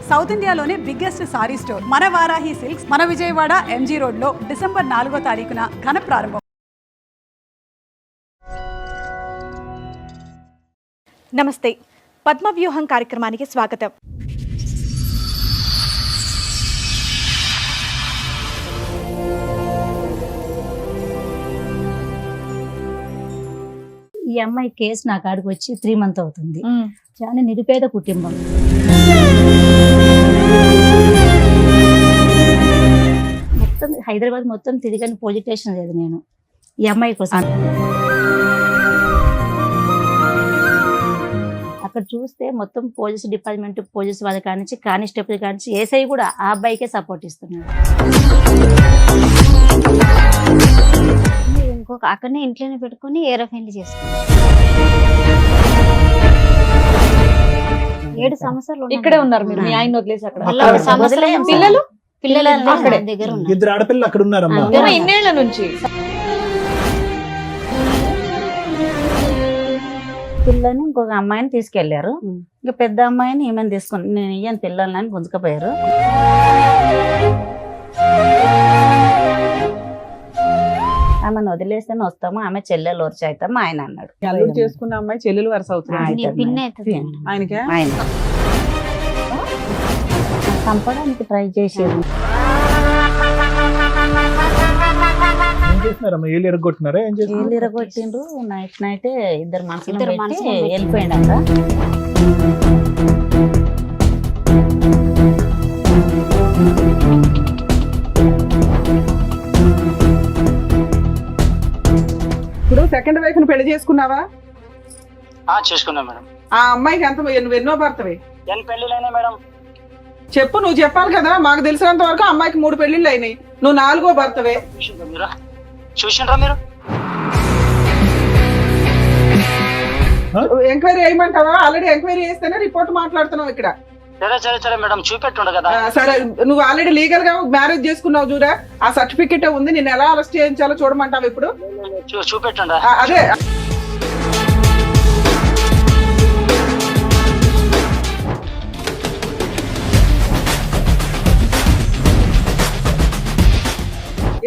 South ఇండియాలోనే biggest sorry store మన Varahi silks మన విజయవాడ ఎంజీ రోడ్ లో డిసెంబర్ 4వ తారీఖున ఘన ప్రారంభం. నమస్తే, పద్మవ్యూహం కార్యక్రమానికి స్వాగతం. ఈ అమ్మాయి కేసు నా కాడికి వచ్చి 3 months అవుతుంది. చాలా నిరుపేద కుటుంబం. మొత్తం హైదరాబాద్ మొత్తం తిరిగని పొజిటేషన్ లేదు నేను ఈ అమ్మాయి కోసం. అక్కడ చూస్తే మొత్తం పోలీస్ డిపార్ట్మెంట్, పోలీస్ వాళ్ళ కానించి, కానిస్టేబుల్ కానించి, ఏసఐ కూడా ఆ అబ్బాయికే సపోర్ట్ ఇస్తున్నాడు. ఇంకొక అక్కడనే ఇంట్లోనే పెట్టుకుని ఏరోఫైన్లు చేసుకున్నాం. 7 సంవత్సరాలు ఇక్కడే ఉన్నారు మీరు, మీ ఆయన వదిలేసి అక్కడ. పిల్లలు పిల్లలు దగ్గర ఉన్నారు. 2 ఆడపిల్లలు అక్కడ ఉన్నారమ్మా ఇన్నేళ్ల నుంచి. పిల్లని ఇంకొక అమ్మాయిని తీసుకెళ్లారు. ఇంకా పెద్ద అమ్మాయిని ఈమెను తీసుకుని నేను ఇయ్యను పిల్లలని గుంజుకపోయారు. ఆమెను వదిలేస్తే వస్తాము, ఆమె చెల్లెలు వరుస అవుతాము ఆయన అన్నాడు. చేసుకున్న అమ్మాయి చెల్లెలు వరుస అవుతుంది. ఆయన చంపడానికి ట్రై చేసేది. ఏం చేస్తున్నారమ్మా? ఏళ్ళు ఎరగొట్టినారా? ఏం చేస్తున్నారు? ఏళ్ళు ఇరగొట్టిండ్రు. నైట్ ఇద్దరు మనుషులు వెళ్ళిపోయిందంట. ఇప్పుడు సెకండ్ వైఫ్ ను పెళ్లి చేసుకున్నావా? చేసుకున్నా మేడం. ఆ అమ్మాయికి ఎంత నువ్వు ఎన్నో భర్తవి? పెళ్లిలైనా మేడం. చెప్పు, నువ్వు చెప్పాలి కదా. మాకు తెలిసినంత వరకు అమ్మాయికి 3 పెళ్లిళ్ళు అయినాయి, నువ్వు 4వ భర్తవే. చూసిండ్రా మీరు? ఎంక్వైరీ చేయమంటావా? ఆల్రెడీ ఎంక్వైరీ చేస్తేనే రిపోర్ట్ మాట్లాడుతున్నావు ఇక్కడ. సరే మేడం, చూపెట్టుండ కదా. సరే, నువ్వు ఆల్రెడీ లీగల్ గా మ్యారేజ్ చేసుకున్నావు చూడా, ఆ సర్టిఫికెట్ ఉంది. నేను ఎలా అరెస్ట్ చేయించాలో చూడమంటావు ఇప్పుడు? చూపెట్టుండ. అదే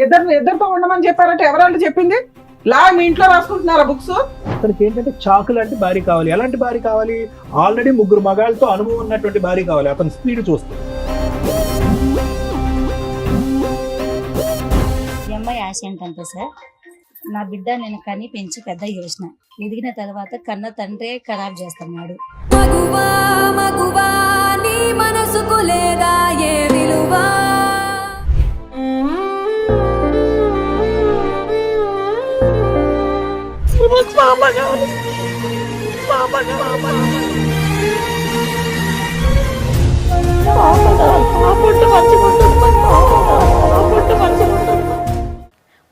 ఇద్దరితో ఉండమని చెప్పారంటే ఎవరంటే చెప్పింది? లా మీ ఇంట్లో రాసుకుంటున్నారా బుక్స్? అతనికి ఏంటంటే చాకు లాంటి భార్య కావాలి. ఎలాంటి భార్య కావాలి? ఆల్రెడీ 3 మగాళ్ళతో అనుభవం ఉన్నటువంటి భార్య కావాలి. అతని స్పీడ్ చూస్తే ఈ అమ్మాయి ఆశ ఏంటంటే సార్, నా బిడ్డ నేను కని పెంచి పెద్ద చేసిన, ఎదిగిన తర్వాత కన్న తండ్రే ఖరాబ్ చేస్తున్నాడు.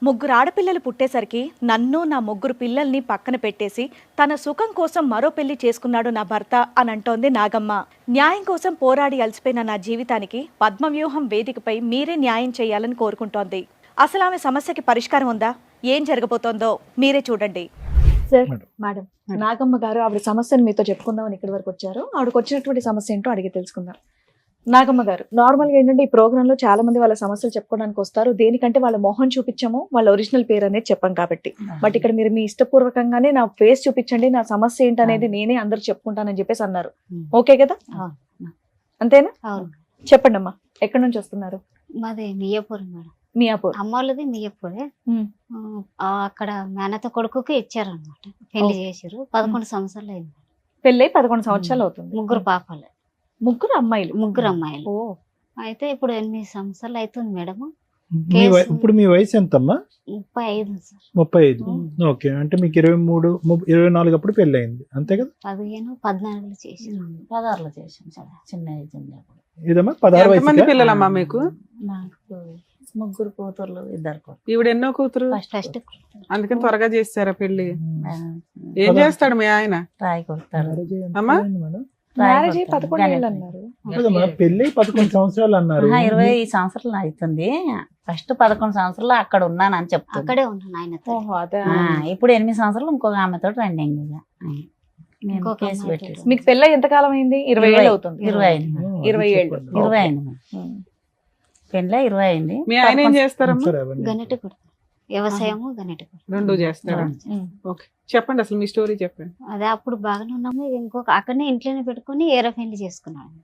ముగ్గురు ఆడపిల్లలు పుట్టేసరికి నన్ను, నా 3 పిల్లల్ని పక్కన పెట్టేసి తన సుఖం కోసం మరో పెళ్లి చేసుకున్నాడు నా భర్త అని అంటోంది నాగమ్మ. న్యాయం కోసం పోరాడి అలసిపోయిన నా జీవితానికి పద్మవ్యూహం వేదికపై మీరే న్యాయం చేయాలని కోరుకుంటోంది. అసలు ఆమె సమస్యకి పరిష్కారం ఉందా? ఏం జరగబోతోందో మీరే చూడండి. సార్, మేడం, నాగమ్మ గారు ఆవిడ సమస్యను మీతో చెప్పుకుందామని ఇక్కడి వరకు వచ్చారు. ఆవిడకి వచ్చినటువంటి సమస్య ఏంటో అడిగి తెలుసుకుందాం. నాగమ్మ గారు, నార్మల్గా ఏంటంటే ఈ ప్రోగ్రామ్ లో చాలా మంది వాళ్ళ సమస్యలు చెప్పుకోవడానికి వస్తారు. దేనికంటే వాళ్ళ మొహం చూపించాము, వాళ్ళ ఒరిజినల్ పేరు అనేది చెప్పాం కాబట్టి. బట్ ఇక్కడ మీరు మీ ఇష్టపూర్వకంగానే నా ఫేస్ చూపించండి, నా సమస్య ఏంటనేది నేనే అందరు చెప్పుకుంటానని చెప్పేసి అన్నారు. ఓకే కదా? అంతేనా? చెప్పండి అమ్మా, ఎక్కడి నుంచి వస్తున్నారు? మాది మియాపూర్ మేడం. మియాపూర్. అమ్మ వాళ్ళది మియాపూరే. అక్కడ మేనత కొడుకుకి ఇచ్చారనమాట, పెళ్లి చేసారు. 11 సంవత్సరాలు అయింది. పెళ్ళై 11 సంవత్సరాలు అవుతుంది. 3 పాపలు, 3 అమ్మాయిలు. 3 అమ్మాయిలు. అయితే ఇప్పుడు 8 సంవత్సరాలు అవుతుంది మేడం. ఇప్పుడు మీ వయసు ఎంతమ్మా? 35 సార్. 35. ఓకే, అంటే మీకు 23, 24 అప్పుడు పెళ్లి అయింది, అంతే కదా? 15, 14 చేసారు. 16లో చేసాం సార్, చిన్న ఏజ్ ఉన్నప్పుడు. ఇదమ్మా 16 వయసు. ఎంతమంది పిల్లలమ్మా మీకు? నాకు 3 కూతుర్లు, 2 కొడుకులు. ఈవిడ ఎన్నో కూతురు? ఫస్ట్ అందుకని త్వరగా చేస్తారా పెళ్లి? ఏం చేస్తాడు మీ ఆయన? రాయి కొడతాడు. అమ్మా మ్యారేజ్ 11 ఏళ్ళు అన్నారు. పెళ్లి 11 సంవత్సరాలు అన్నారు. 20 సంవత్సరాలు అవుతుంది. ఫస్ట్ 11 సంవత్సరాలు అక్కడ ఉన్నాను అని చెప్తాను. అక్కడే ఉన్నాను ఆయనతో. ఇప్పుడు 8 సంవత్సరాలు ఇంకొక ఆమెతో రన్నింగ్. నేను ఇంకొక కేసు అమ్మాయి పెట్టేసి మీకు పెళ్ళ ఎంత కాలం అయింది? 20 ఏళ్ళు అవుతుంది. 20 అయింది మేడం. 20 ఏళ్ళు. 20 అయింది మేడం. పెళ్ళి 20 అయింది. మీ ఆయన ఏం చేస్తారమ్మా? సరే, అవన్నీ. గన్నెట కొడతారు, వ్యవసాయము గన్నెట కొడతారు. రెండు చేస్తారా? ఓకే, చెప్పండి అసలు మీ స్టోరీ చెప్పండి. అదే అప్పుడు బాగానే ఉన్నాము. ఇంకొక అక్కడనే ఇంట్లోనే పెట్టుకొని ఏరే పెళ్లి చేసుకున్నాడు.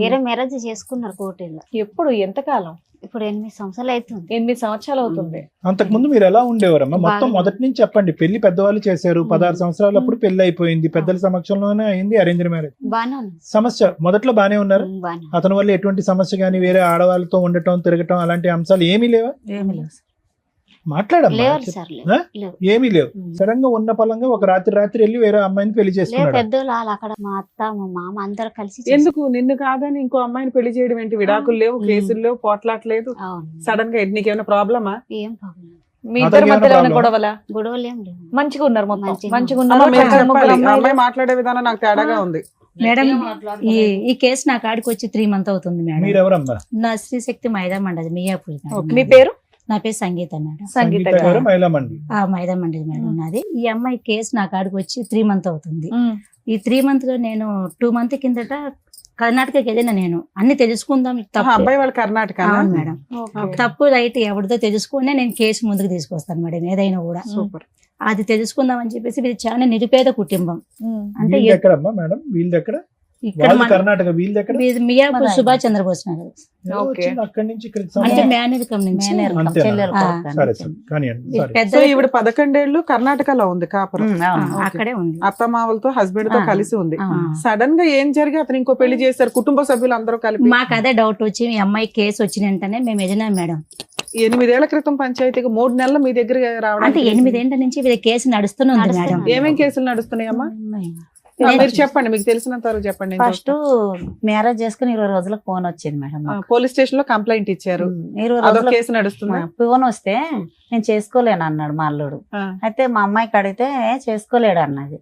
ఏరే మ్యారేజ్ చేసుకున్నారు కోటిలో. ఎప్పుడు ఎంత కాలం? ఇప్పుడు 8 సంవత్సరాలు అవుతుంది. 8 సంవత్సరాలు అవుతుంది. అంతకు ముందు మీరు ఎలా ఉండేవారమ్మా? మొత్తం బాగా. మొదటి నుంచి చెప్పండి. పెళ్లి పెద్దవాళ్ళు చేశారు, 16 సంవత్సరాలప్పుడు పెళ్లి అయిపోయింది, పెద్దల సమక్షంలోనే అయింది, అరేంజ్ మ్యారేజ్. బాగానే ఉంది. సమస్య మొదట్లో బానే ఉన్నారు. బాగానే అతని వల్ల ఎటువంటి సమస్య గానీ, వేరే ఆడవాళ్ళతో ఉండటం, తిరగటం అలాంటి అంశాలు ఏమీ లేవా? ఏమీ లేవు సార్. మాట్లాడమ్మా. లేవు సార్, ఆ? లేవు. ఏమీ లేవు. సడన్ గా ఉన్న పలంగా ఒక రాత్రి వెళ్ళి వేరే అమ్మాయిని పెళ్లి లేవు. చేసుకున్నాడు. పెద్దోళ్ళు వాళ్ళు అక్కడ మా అత్త మా మామ అందరు కలిసి ఎందుకు నిన్ను కాదని ఇంకో అమ్మాయిని పెళ్లి చేయడం ఏంటి? విడాకులు లేవు, కేసులు లేవు, పోట్లాట్లేదు. అవును. సడన్ గా నీకేమైనా ప్రాబ్లమా? ఏం ప్రాబ్లం, మీ ఇద్దరి అతనికి మధ్యలో ఏమైనా ఏమైనా గొడవలా? గొడవలు ఏం లేవు. మంచిగా ఉన్నారు, మొత్తం మంచిగా మంచిగా అమ్మ, ఉన్నారు. మీరు చక్కగా ముగ్గురు చెప్పాలి. ఆ అమ్మాయిలు. అమ్మాయి మాట్లాడే విధానం నాకు తేడాగా ఉంది. మేడం ఈ కేసు నా కాడికి వచ్చి 3 months అవుతుంది మేడం. మీరెవరమ్మా? నా శ్రీశక్తి మైదా మండది మియాపూర్ మేడం. మీ పేరు? నా పేరు సంగీత మేడం. సంగీత సంగీత గారు, మహిళా మండలి. ఆ మైదా మండది మేడం నాది. ఈ అమ్మాయి కేసు నా కాడికి వచ్చి 3 months అవుతుంది. ఉమ్. ఈ 3 months లో నేను 2 months కిందట కర్ణాటకకి వెళ్ళిన. నేను అన్ని తెలుసుకుందాం, ఆ తప్పు అబ్బాయి వాళ్ళ కర్ణాటక. అవును మేడం, ఓకే. తప్పు రైట్ ఎవరిదో తెలుసుకునే నేను కేసు ముందుకు తీసుకొస్తాను మేడం, ఏదైనా కూడా. సూపర్. అది తెలుసుకుందాం అని చెప్పేసి ఇది చాలా నిరుపేద కుటుంబం. ఉమ్. అంటే వీళ్ళది ఎక్కడమ్మా మేడం? వీళ్ళది ఎక్కడ? ఇక్కడ వాళ్ళది మన- కర్ణాటక, వీళ్ళది ఎక్కడ? ఇది మియాపూర్ సుభాష్ చంద్రబోస్ నగర్. ఎవరో ఓకే. వచ్చింది అక్కడి నుంచి ఇక్కడికి అంటే సంబంధం. మేనరికం నుంచి మేనేరు అంతేనా? చెల్లెలు ఆ, కొడుకు సరే అని. సరే కానివ్వండి. ఇది సరే. పెద్ద సో ఈవిడ 11 ఏళ్ళు కర్ణాటకలో ఉంది కాపురం. అవును. అక్కడే ఉంది. అత్తమావలతో హస్బెండ్ తో ఆ. కలిసి ఉంది. ఆ. సడన్ గా ఏం జరిగి అతను ఇంకో పెళ్లి చేశారు, కుటుంబ సభ్యులు అందరూ కలిపి. మాకు అదే డౌట్ వచ్చి ఈ అమ్మాయి కేసు వచ్చిన వెంటనే మేము వెళ్ళినాం మేడం. 8 ఏళ్ల క్రితం పంచాయతీకి 3 నెలలు మీ దగ్గర అంటే రావడానికి 8 ఏళ్ల నుంచి వీళ్ళ కేసు నడుస్తూనే ఉంది మేడం. ఏమేం కేసులు నడుస్తున్నాయమ్మా? మీరు చెప్పండి, మీకు తెలిసినంత వరకు చెప్పండి. నేను ఫస్ట్ మ్యారేజ్ చేసుకుని 20 రోజులకు ఫోన్ వచ్చింది మేడం. చూస్తాను. పోలీస్ స్టేషన్ లో కంప్లైంట్ ఇచ్చారు. 20 అదొక రోజులకు కేసు నడుస్తుంది. ఫోన్ వస్తే నేను చేసుకోలేను అన్నాడు మా అల్లుడు. అయితే మా అమ్మాయికి అడిగితే చేసుకోలేడు అన్నది.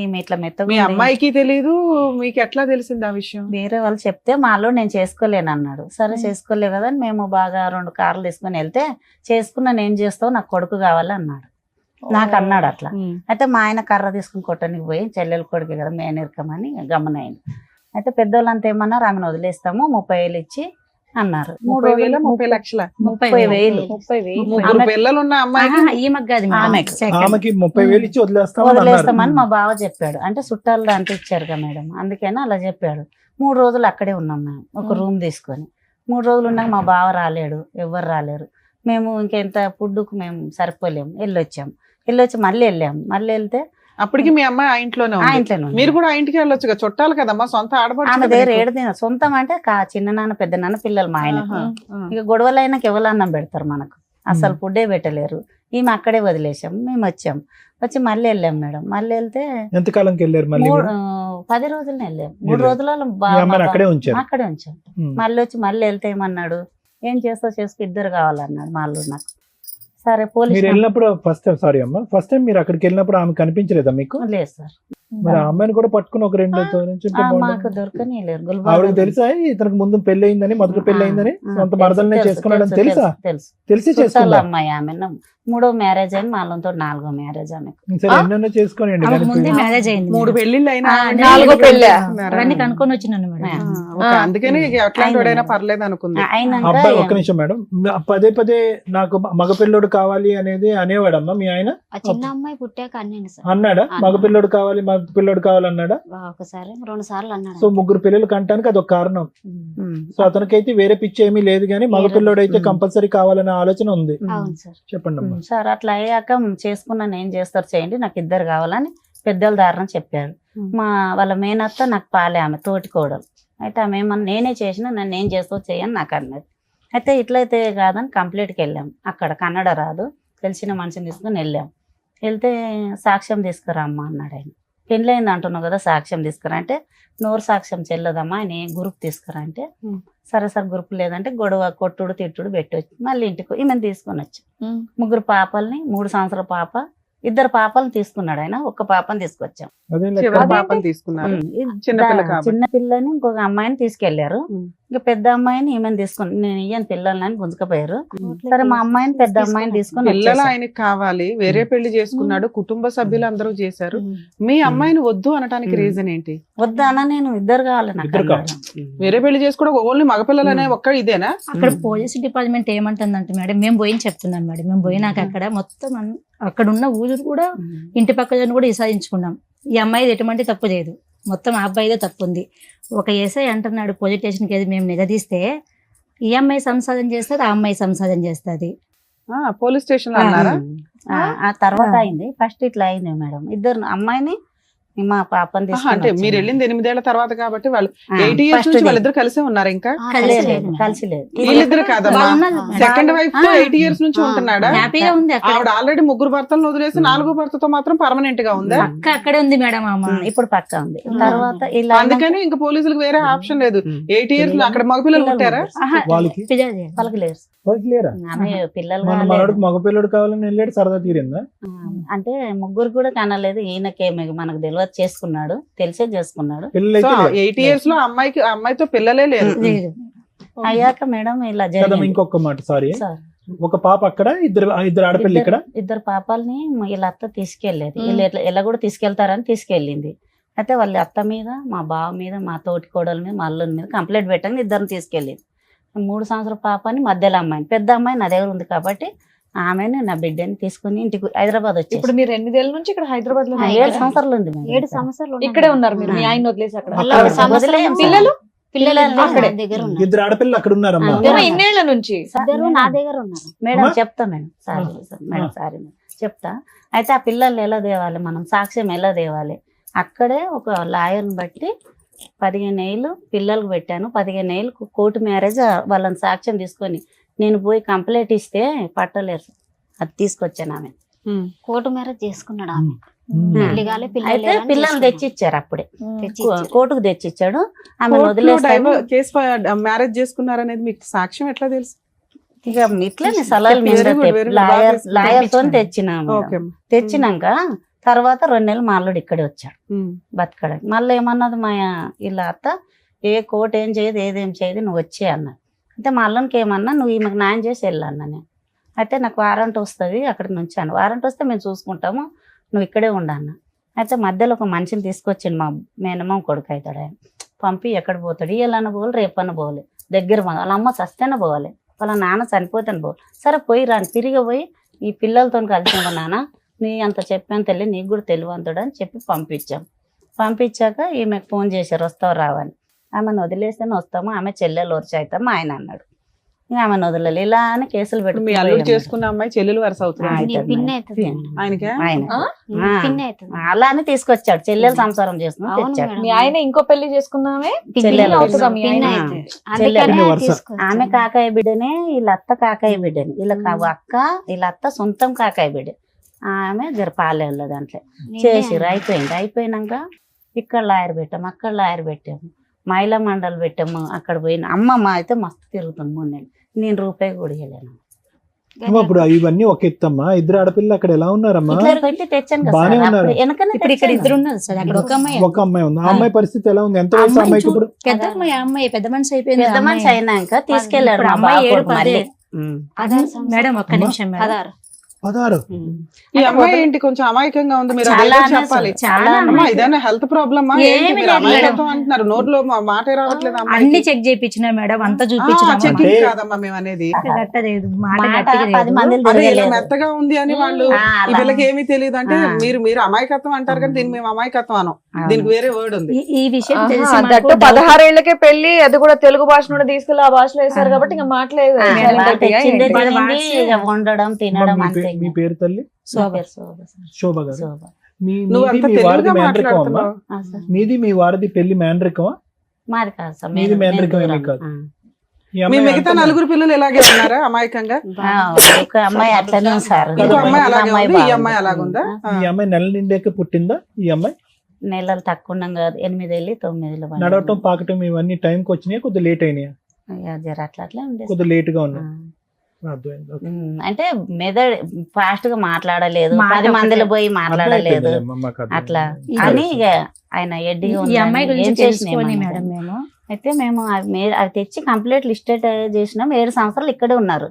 ఈమె ఇట్లా మెత్తగా మీ ఉంది. అమ్మాయికి తెలీదు, మీకు ఎట్లా తెలిసింది ఆ విషయం? వేరే వాళ్ళు చెప్తే మా అల్లుడు నేను చేసుకోలేను అన్నాడు. సరే చేసుకోలేవు కదా అని మేము బాగా 2 కార్లు తీసుకుని వెళ్తే చేసుకున్నా నేను చేస్తావు, నాకు కొడుకు కావాలి అన్నాడు. నాకు అన్నాడు అట్లా. అయితే మా ఆయన కర్ర తీసుకుని కొట్టడానికి పోయి చెల్లెలు కొడుకు కదా మేనరికమని గమనైంది. అయితే పెద్దోళ్ళంతా ఏమన్నారు, ఆమెను వదిలేస్తాము 30,000 ఇచ్చి అన్నారు. 30,000 30 లక్షల 30,000. 30,000. 3 పిల్లలు ఉన్న అమ్మాయికి ఈమెకు కాదు మేడం. ఆమెకు. Second. ఆమెకి 30,000 ఇచ్చి వదిలేస్తామని అన్నారు. వదిలేస్తామని మా బావ చెప్పాడు. అంటే చుట్టాలు అంత ఇచ్చారు కదా మేడం, అందుకని అలా చెప్పాడు. 3 రోజులు అక్కడే ఉన్నాం మేము, ఒక రూమ్ తీసుకొని. 3 రోజులు ఉన్నాక మా బావ రాలేడు, ఎవ్వరు రాలేరు. మేము ఇంకెంత ఫుడ్కు మేము సరిపోలేము. వెళ్ళొచ్చి మళ్ళీ వెళ్ళాము. మళ్ళీ వెళ్తే అప్పటికి మీ అమ్మాయి ఆ ఇంట్లోనే ఆ ఉంది. ఇంట్లోనే ఉంది. మీరు కూడా ఆ ఇంటికి వెళ్ళొచ్చు కదా, చుట్టాలు కదమ్మా, సొంత ఆడపడుచు ఆమె కదా దగ్గర మీకు. ఏడు సొంతం అంటే చిన్న నాన్న పెద్ద నాన్న పిల్లలు మా ఆయన. ఆహా, ఆ. ఇక గొడవలు అయినాక ఎవరు అన్నం పెడతారు మనకు, అసలు ఫుడ్డే పెట్టలేరు. ఈమె అక్కడే వదిలేసాం. మేము వచ్చాం, వచ్చి మళ్ళీ వెళ్ళాం మేడం. మళ్ళీ వెళ్తే ఎంతకాలంకి వెళ్ళారు మళ్ళీ? 10 రోజులనే వెళ్ళాం. 3 వెళ్ళారు. రోజులలో మీ అమ్మాయిని అక్కడే ఉంచారు. అక్కడే ఉంచాం. ఉమ్. మళ్ళీ వచ్చి మళ్ళీ వెళ్తే ఏమన్నాడు, ఏం చేస్తావు చేసుకో, 2 కావాలన్నాడు మా అల్లుడు నాకు. సరే మీరు పోలీస్ వెళ్ళినప్పుడు ఫస్ట్ టైం మీరు అక్కడికి వెళ్ళినప్పుడు ఆమె కనిపించలేదా మీకు? లేదు సార్. మరి ఆ అమ్మాయిని కూడా పట్టుకుని ఒక 2 నుంచి మాకు దొరకని లేరు. ఆవిడకి తెలుసా ఇతనికి ముందు పెళ్లి అయిందని, మొదటి పెళ్లి అయిందని, సొంత మరదలనే చేసుకున్నాడని తెలుసా? తెలుసు. తెలిసి చుట్టాల చేసుకున్నా. అమ్మాయి ఆమె 3వ మ్యారేజ్ అయింది, మాలో 4వ మ్యారేజ్ ఆమెకు. సరే ఎన్నెన్నో చేసుకోనియండి. ఆమెకు కానీ ముందే మ్యారేజ్ అయింది 3 పెళ్లిళ్ళు అయినా ఆ, ఆమె 4వ పెళ్ళా? అవన్నీ కనుక్కొని వచ్చినాను మేడం. ఓకే, అందుకని అట్లాంటి వాడైనా పర్లేదు అనుకుంది. అయినాక అబ్బాయి ఒక్క నిమిషం మేడం, పదే నాకు మగపిల్లోడు కావాలి అనేది అనేవాడమ్మా మీ ఆయన? ఆ చిన్న అమ్మాయి పుట్టాక అన్నాను సార్. అన్నాడా? మగపిల్లోడు కావాలి మగపిల్లోడు కావాలన్నాడా? ఒకసారి 2 సార్లు అన్నాడు. సో 3 పిల్లలు కంటానికి అదొక కారణం. సో అతనికైతే వేరే పిచ్చి ఏమీ లేదు, కానీ మగపిల్లోడు అయితే కంపల్సరీ కావాలనే ఆలోచన ఉంది. అవును సార్. చెప్పండి అమ్మా. సార్ అట్లా అయ్యాక చేసుకున్నాను, ఏం చేస్తారు చేయండి, నాకు 2 కావాలని పెద్దల దారిన చెప్పాడు. వాళ్ళ మేనత్త నాకు పాలే, ఆమె తోటి కోడలు. అయితే ఆమె ఏమన్నా నేనే చేసినా నన్ను ఏం చేస్తావు చేయని నాకు అన్నది. అయితే ఇట్లయితే కాదని కంప్లీట్కి వెళ్ళాం. అక్కడ కన్నడ రాదు, తెలిసిన మనిషిని తీసుకుని వెళ్ళాం. వెళ్తే సాక్ష్యం తీసుకురా అమ్మ అన్నాడు ఆయన. పెళ్ళైంది అంటున్నావు కదా, సాక్ష్యం తీసుకురా అంటే, నోరు సాక్ష్యం చెల్లదమ్మా, ఆయన గ్రూప్ తీసుకురా అంటే, సరే సార్ గ్రూప్ లేదంటే గొడవ కొట్టుడు తిట్టుడు పెట్టొచ్చు. మళ్ళీ ఇంటికి ఈమెను తీసుకొని వచ్చి 3 పాపల్ని, 3 సంవత్సరాల పాప, 2 పాపలను తీసుకున్నాడు ఆయన, 1 పాపని తీసుకొచ్చాం. అదే చివరి పాపని తీసుకున్నారు. చిన్నపిల్ల కాబట్టి. చిన్న పిల్లని ఇంకొక అమ్మాయిని తీసుకెళ్లారు. ఇంకా పెద్ద అమ్మాయిని ఈమెను తీసుకుని నేను ఇయ్యను పిల్లలని గుంజుకపోయారు. సరే మా అమ్మాయిని పెద్ద అమ్మాయిని తీసుకుని పిల్లలు వచ్చేసాం. ఆయనకి కావాలి, వేరే పెళ్లి చేసుకున్నాడు, కుటుంబ సభ్యులు అందరూ చేశారు. మీ అమ్మాయిని వద్దు అనటానికి రీజన్ ఏంటి? వద్దానా నేను ఇద్దరు కావాలి నాకు ఇద్దరు అన్నాడు. వేరే పెళ్లి చేసుకోవడం ఓన్లీ మగపిల్లలు అనే ఒక్క ఇదేనా? అక్కడ పోలీస్ డిపార్ట్మెంట్ ఏమంటుందంటే మేడం, మేము పోయి చెప్తున్నాం మేడం, మేము పోయినాక అక్కడ మొత్తం అక్కడ ఉన్న ఊరు కూడా ఇంటి పక్కన కూడా విసారించుకున్నాం. ఈ అమ్మాయి ఎటువంటి తప్పు చేయదు, మొత్తం ఆ అబ్బాయిదే తప్పు ఉంది. ఒక ఎస్ఐ అంటున్నాడు పోలీస్ స్టేషన్కి వెళ్ళి మేము నిలదీస్తే ఈ అమ్మాయి సంసారం చేస్తుంది, ఆ అమ్మాయి సంసారం చేస్తుంది. పోలీస్ స్టేషన్ అన్నారా? ఆ తర్వాత అయింది. ఫస్ట్ ఇట్లా అయింది మేడం. ఇద్దరు అమ్మాయిని మా పాపని అంటే తీసుకుని మీరు వెళ్ళింది 8 ఏళ్ల తర్వాత కాబట్టి వాళ్ళు ఆ, 8 ఇయర్స్ first నుంచి day. వాళ్ళిద్దరు కలిసే ఉన్నారు. ఇంకా కలిసి లేదు. వీళ్ళిద్దరు కాదమ్మా, వాళ్ళు ఉన్నారు మేడం. సెకండ్ వైఫ్ తో 8 ఇయర్స్ నుంచి ఉంటున్నాడా? హ్యాపీగా ఉంది అక్కడ. ఆవిడ ఆల్రెడీ 3 భర్తలను వదిలేసి 4వ భర్తతో మాత్రం పర్మనెంట్ గా ఉందా? అక్క అక్కడే ఉంది మేడం అమ్మ. ఇప్పుడు పక్క ఉంది. తర్వాత ఇలా అందుకని ఇంకా పోలీసులకు వేరే ఆప్షన్ లేదు. 8 ఇయర్స్ అక్కడ మగపిల్లలు పుట్టారా? వాళ్ళకి వాళ్ళకి లేరు. వాళ్ళకి లేరా? ఆమె పిల్లలు మన కాలేదు. మనోడికి మగపిల్లడు కావాలని వెళ్ళాడు, సరదా తీరిందా? అంటే ముగ్గురు కూడా కనలేదు. ఈయనకేమి మనకు తెలియదు, చేసుకున్నాడు, తెలిసే చేసుకున్నాడు. పిల్లలు సో అయితే 8 ఇయర్స్ లో అమ్మాయితో పిల్లలే లేరు. లేదు. అయ్యాక మేడం ఇలా కదమ్మా, జరిగింది. ఇంకొక మాట, సారీ, సార్, ఒక పాప అక్కడ, ఇద్దరు ఆడపిల్లలు ఇక్కడ. ఇద్దరు పాపాలని వీళ్ళ అత్త తీసుకెళ్లేదు. వీళ్ళు ఎలా కూడా తీసుకెళ్తారని తీసుకెళ్ళింది. అయితే వాళ్ళ అత్త మీద, మా బావ మీద, మా తోటి కోడల మీద, మా అల్లుని మీద కంప్లైంట్ పెట్టండి, ఇద్దరిని తీసుకెళ్ళింది. 3 సంవత్సరాల పాపని, మధ్యలో అమ్మాయిని, పెద్ద అమ్మాయి నా దగ్గర ఉంది కాబట్టి ఆమెను నా బిడ్డని తీసుకుని ఇంటికి హైదరాబాద్ వచ్చి ఇప్పుడు మీరు 8 ఏళ్ళ నుంచి ఇక్కడ హైదరాబాద్ లో 7 సంవత్సరాలు ఉంది మేడం. 7 సంవత్సరాలు ఇక్కడే ఉన్నారు మీరు, మీ ఆయన వదిలేసి అక్కడ. పిల్లలు సంవత్సరం పిల్లలు? పిల్లలు అక్కడే. నా దగ్గర ఉన్నారు. ఇద్దరు ఆడపిల్లలు అక్కడ ఉన్నారమ్మా. ఆ. ఇన్నేళ్ల నుంచి ఇద్దరు నా దగ్గర ఉన్నారు. మేడం అమ్మా? చెప్తా madam, sorry madam, sorry madam, చెప్తా. అయితే ఆ పిల్లలు ఎలా తేవాలి, మనం సాక్ష్యం ఎలా తేవాలి? అక్కడే ఒక లాయర్ని బట్టి 15 ఏళ్ళు పిల్లలకు పెట్టాను. 15 ఏళ్ళు కోర్టు మ్యారేజ్ వాళ్ళని సాక్ష్యం తీసుకొని నేను పోయి కంప్లైంట్ ఇస్తే పట్టలేరు. అది తీసుకొచ్చాను ఆమె. కోర్టు మ్యారేజ్ చేసుకున్నాడు ఆమె. ఉమ్. పెళ్లి కాలే, పిల్లలు అయితే లేరని పిల్లల్ని చేసుకున్నాడు. తెచ్చిచ్చారు అప్పుడే. తెచ్చిచ్చారు. కోర్టుకు తెచ్చిచ్చాడు. ఆమె కోర్టులో వదిలేస్తాను. కేసు మ్యారేజ్ చేసుకున్నారనేది మీకు సాక్ష్యం ఎట్లా తెలుసు? ఇక ఇట్లా సలహాలు Very good, very good. Lawyer తో తెచ్చినాము. ఓకే. తెచ్చినాక తర్వాత 2 నెలలు మా అల్లుడు ఇక్కడే వచ్చాడు బతకడానికి. మళ్ళీ ఏమన్నది మా ఇలా అత్త, ఏ కోర్టు ఏం చేయదు, ఏదేం చేయదు, నువ్వు వచ్చే అన్నది. అయితే మా అల్లునికి ఏమన్నా, నువ్వు ఈమెకు న్యాయం చేసి వెళ్ళన్నా నేను. అయితే నాకు వారంట్ వస్తుంది, అక్కడికి నుంచాను. వారంట్ వస్తే మేము చూసుకుంటాము, నువ్వు ఇక్కడే ఉండన్న. అయితే మధ్యలో ఒక మనిషిని తీసుకొచ్చిండు, మా మేనమామ కొడుకు అవుతాడు ఆయన. పంపి ఎక్కడ పోతాడు, ఇవాళన్న పోవాలి, రేపన్న పోవాలి, దగ్గర వాళ్ళ అమ్మ చస్తేనే పోవాలి, వాళ్ళ నాన్న చనిపోతేనే పోవాలి. సరే పోయి రాని, తిరిగి పోయి ఈ పిల్లలతో కలిసి ఉండ నాన్న, నీ అంత చెప్పాను తెలియ, నీకు కూడా తెలివంతుడు అని చెప్పి పంపించాం. పంపించాక ఈమెకు ఫోన్ చేశారు, వస్తావు రావని. ఆమెను వదిలేస్తేనే వస్తాము, ఆమె చెల్లెలు వరుస అవుతాము ఆయన అన్నాడు. ఇక ఆమెను వదలలేదు. ఇలా అని కేసులు మీ అల్లుడు పెట్టి చేసుకున్న అమ్మాయి చెల్లెలు వరుస అవుతుంది ఆ. నీ పిన్ని అవుతుంది మేడం. ఆయనకే. ఆయన నీ పిన్ని అవుతుంది. అలా అని తీసుకొచ్చాడు. చెల్లెలు సంసారం చేసుకుని అవును తెచ్చాడు. మేడం. మీ ఆయన ఇంకో పెళ్లి చేసుకున్నామే పిన్ని చెల్లెలు అవుతుందా మీ పిన్ని ఆయన? అవుతుంది. చెల్లెలు అందుకనే వరుస. తీసుకొచ్చాను. ఆమె కాకాయ బిడ్డనే, వీళ్ళ అత్త కాకాయ బిడ్డని. అక్క వీళ్ళ అత్త సొంతం కాకాయ బిడ్డ. ఆమె జరపాలే దాంట్లో చేసిరు. అయిపోయినాక ఇక్కడ లాయర్ పెట్టాము, అక్కడ లాయర్ పెట్టాము, మహిళా మండలి పెట్టాము. అక్కడ పోయిన అమ్మమ్మ అయితే మస్తు తిరుగుతుంది 3 నెలలు. నేను రూపాయి కూడా ఇవ్వలేను. అమ్మా, ఇప్పుడు ఇవన్నీ ఒక ఎత్తమ్మా. ఇద్దరు ఆడపిల్లలు అక్కడ ఎలా ఉన్నారమ్మా? ఇట్లా పెట్టి తెచ్చాను కదా బానే సార్. ఉన్నారు. అప్పుడు వెనకనే ఇప్పుడు ఇక్కడ తెచ్చాను. ఇద్దరు ఉన్నారు సార్, అక్కడ ఒక అమ్మాయి. ఒక అమ్మాయి ఉంది. ఆ అమ్మాయి పరిస్థితి ఎలా ఉంది? ఎంత వయసు అమ్మాయి అమ్మాయికి ఇప్పుడు? పెద్ద అమ్మాయి, ఆ అమ్మాయి పెద్ద మనిషి అయిపోయింది. పెద్ద మనిషి అయినాక తీసుకెళ్లాడు ఇప్పుడు మా అమ్మాయి బావ 7, మళ్ళీ. 10. మేడం ఒక్క నిమిషం మేడం. 16. 16. ఈ అమ్మాయి ఏంటి కొంచెం అమాయకంగా ఉంది, మీరు చాలా అదేదో చెప్పాలి. చాలా అమ్మా ఇదేనా హెల్త్ ప్రాబ్లమా? ఏమీ మీరు లేదు అమాయకత్వం అంటున్నారు, నోట్లో మాటే రావట్లేదు అన్ని అమ్మాయికి. చెక్ చేయించిన మేడం, అంతా చూపించిన చెక్కింగ్ కాదమ్మా మేము అనేది. గట్టలేదు, మాట మాట గట్టిగా 10 లేదు. మందిని అదే ఇలా తిరగలేదు. మెత్తగా ఉంది అని వాళ్ళు ఆ, ఈ అలా. పిల్లకి ఏమీ తెలియదు అంటే ఆ. మీరు అమాయకత్వం అంటారు కానీ దీనికి మేము అమాయకత్వం అనం. అవును. దీనికి వేరే వర్డ్ ఉంది. ఈ విషయం ఆహా, తెలిసి మాకు దట్టు doubt. 16 ఏళ్లకే పెళ్లి, అది కూడా తెలుగు భాష నుండి తీసుకెళ్లి ఆ భాషలో వేశారు కాబట్టి ఇంకా మాట్లేదు. ఆ, వాళ్ళు తెచ్చిందే వాళ్ళ తినింది, వాట్స్ ఇక వండడం తినడం మీ అంతే. మీ పేరు తల్లి? నా పేరు శోభ సార్. శోభ గారు. శోభ. నువ్వు మీది అంత మీ వారిది తెలుగుగా మేనరికం అమ్మా? మాట్లాడుతున్నావు. ఆ, సార్. మీది మీ వారిది పెళ్లి మేనరికమా? మాది కాదు సార్, మీది మేము మేనరికం ఏమీ దూరం. కాదు. ఆ. ఈ మీ అమ్మాయి మిగతా అంతా- 4 పిల్లలు ఇలాగే ఉన్నారా అమాయకంగా? ఆ, ఒక అమ్మాయి అట్లనే ఉంది సార్. ఇంకో అమ్మాయి అలాగే ఉంది, ఈ బాగుంది. అమ్మాయి అలాగుందా? ఈ అమ్మాయి నెల నిండాక పుట్టిందా? ఈ అమ్మాయి నెలలు తక్కువ ఉండం కాదు, 8 వెళ్ళి 9 పడింది. నడవటం పాకటం ఇవన్నీ టైంకి వచ్చినాయి, కొద్దిగా లేట్ అయినాయి, ఇక జర అట్లా ఉంది. కొద్దిగా లేట్ గా ఉన్నాయి. ఆ. అర్థమైంది. ఓకే. అంటే మెదడు ఫాస్ట్ గా మాట్లాడలేదు, మాట 10 మందిలో ఒకటే. పోయి మాట్లాడలేదు అర్థమైపోయిందిలేమ్మా, మాకు అర్థమైంది. అట్లా ఈ- అని ఇక ఆయన ఎడ్డిగా ఈ అమ్మాయి ఉంది. గురించి ఏం చేసినా తెలుసుకొని ఏమన్నా. మేడం మేము అయితే మేము అవి తెచ్చి కంప్లీట్ లిస్టెడ్ చేసినాం. 7 సంవత్సరాలు ఇక్కడే ఉన్నారు.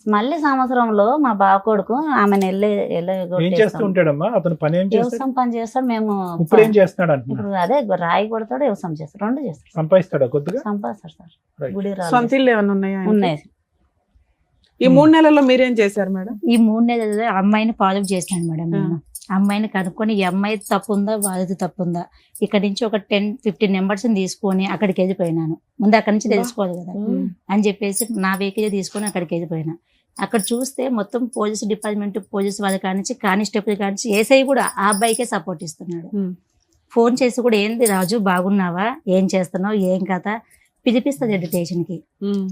మళ్ళీ సంవత్సరంలో మా బావ కొడుకు ఆమెను ఏం చేస్తూ ఉంటాడమ్మా అతను? పని ఏం చేస్తాడు? వ్యవసాయం పని చేస్తాడు. మేము ఇప్పుడు ఏం చేస్తున్నాడు అంటున్నా? ఇప్పుడు అదే రాయి కొడతాడు, వ్యవసాయం చేస్తాడు, 2 చేస్తాడు. సంపాదిస్తాడా కొద్దిగా? సంపాదిస్తాడు సార్. Right. గుడి రాళ్ళు సొంత ఇల్లు ఏమైనా ఉన్నాయా ఆయనకి? ఉన్నాయి. ఈ 3 నెలల్లో మీరేం చేశారు మేడం? ఈ 3 నెలలు అమ్మాయిని ఫాలో చేసినాను మేడం నేను. అమ్మాయిని కనుక్కొని ఈ అమ్మాయి తప్పు ఉందా బాధ్యత తప్పు ఉందా, ఇక్కడ నుంచి ఒక 10-15 నెంబర్స్ తీసుకొని అక్కడికి వెళ్ళిపోయినాను. ముందు అక్కడి నుంచి తెలుసుకోవాలి కదా అని చెప్పేసి నా వెహికల్ తీసుకొని అక్కడికి వెళ్ళిపోయినా. అక్కడ చూస్తే మొత్తం పోలీస్ డిపార్ట్మెంట్, పోలీస్ వాళ్ళ కానించి కానిస్టేబుల్ కానించి ఏసఐ కూడా ఆ అబ్బాయికే సపోర్ట్ ఇస్తున్నాడు. ఫోన్ చేసి కూడా ఏంది రాజు బాగున్నావా, ఏం చేస్తున్నావు, ఏం కథ పిలిపిస్తుంది స్టేషన్కి.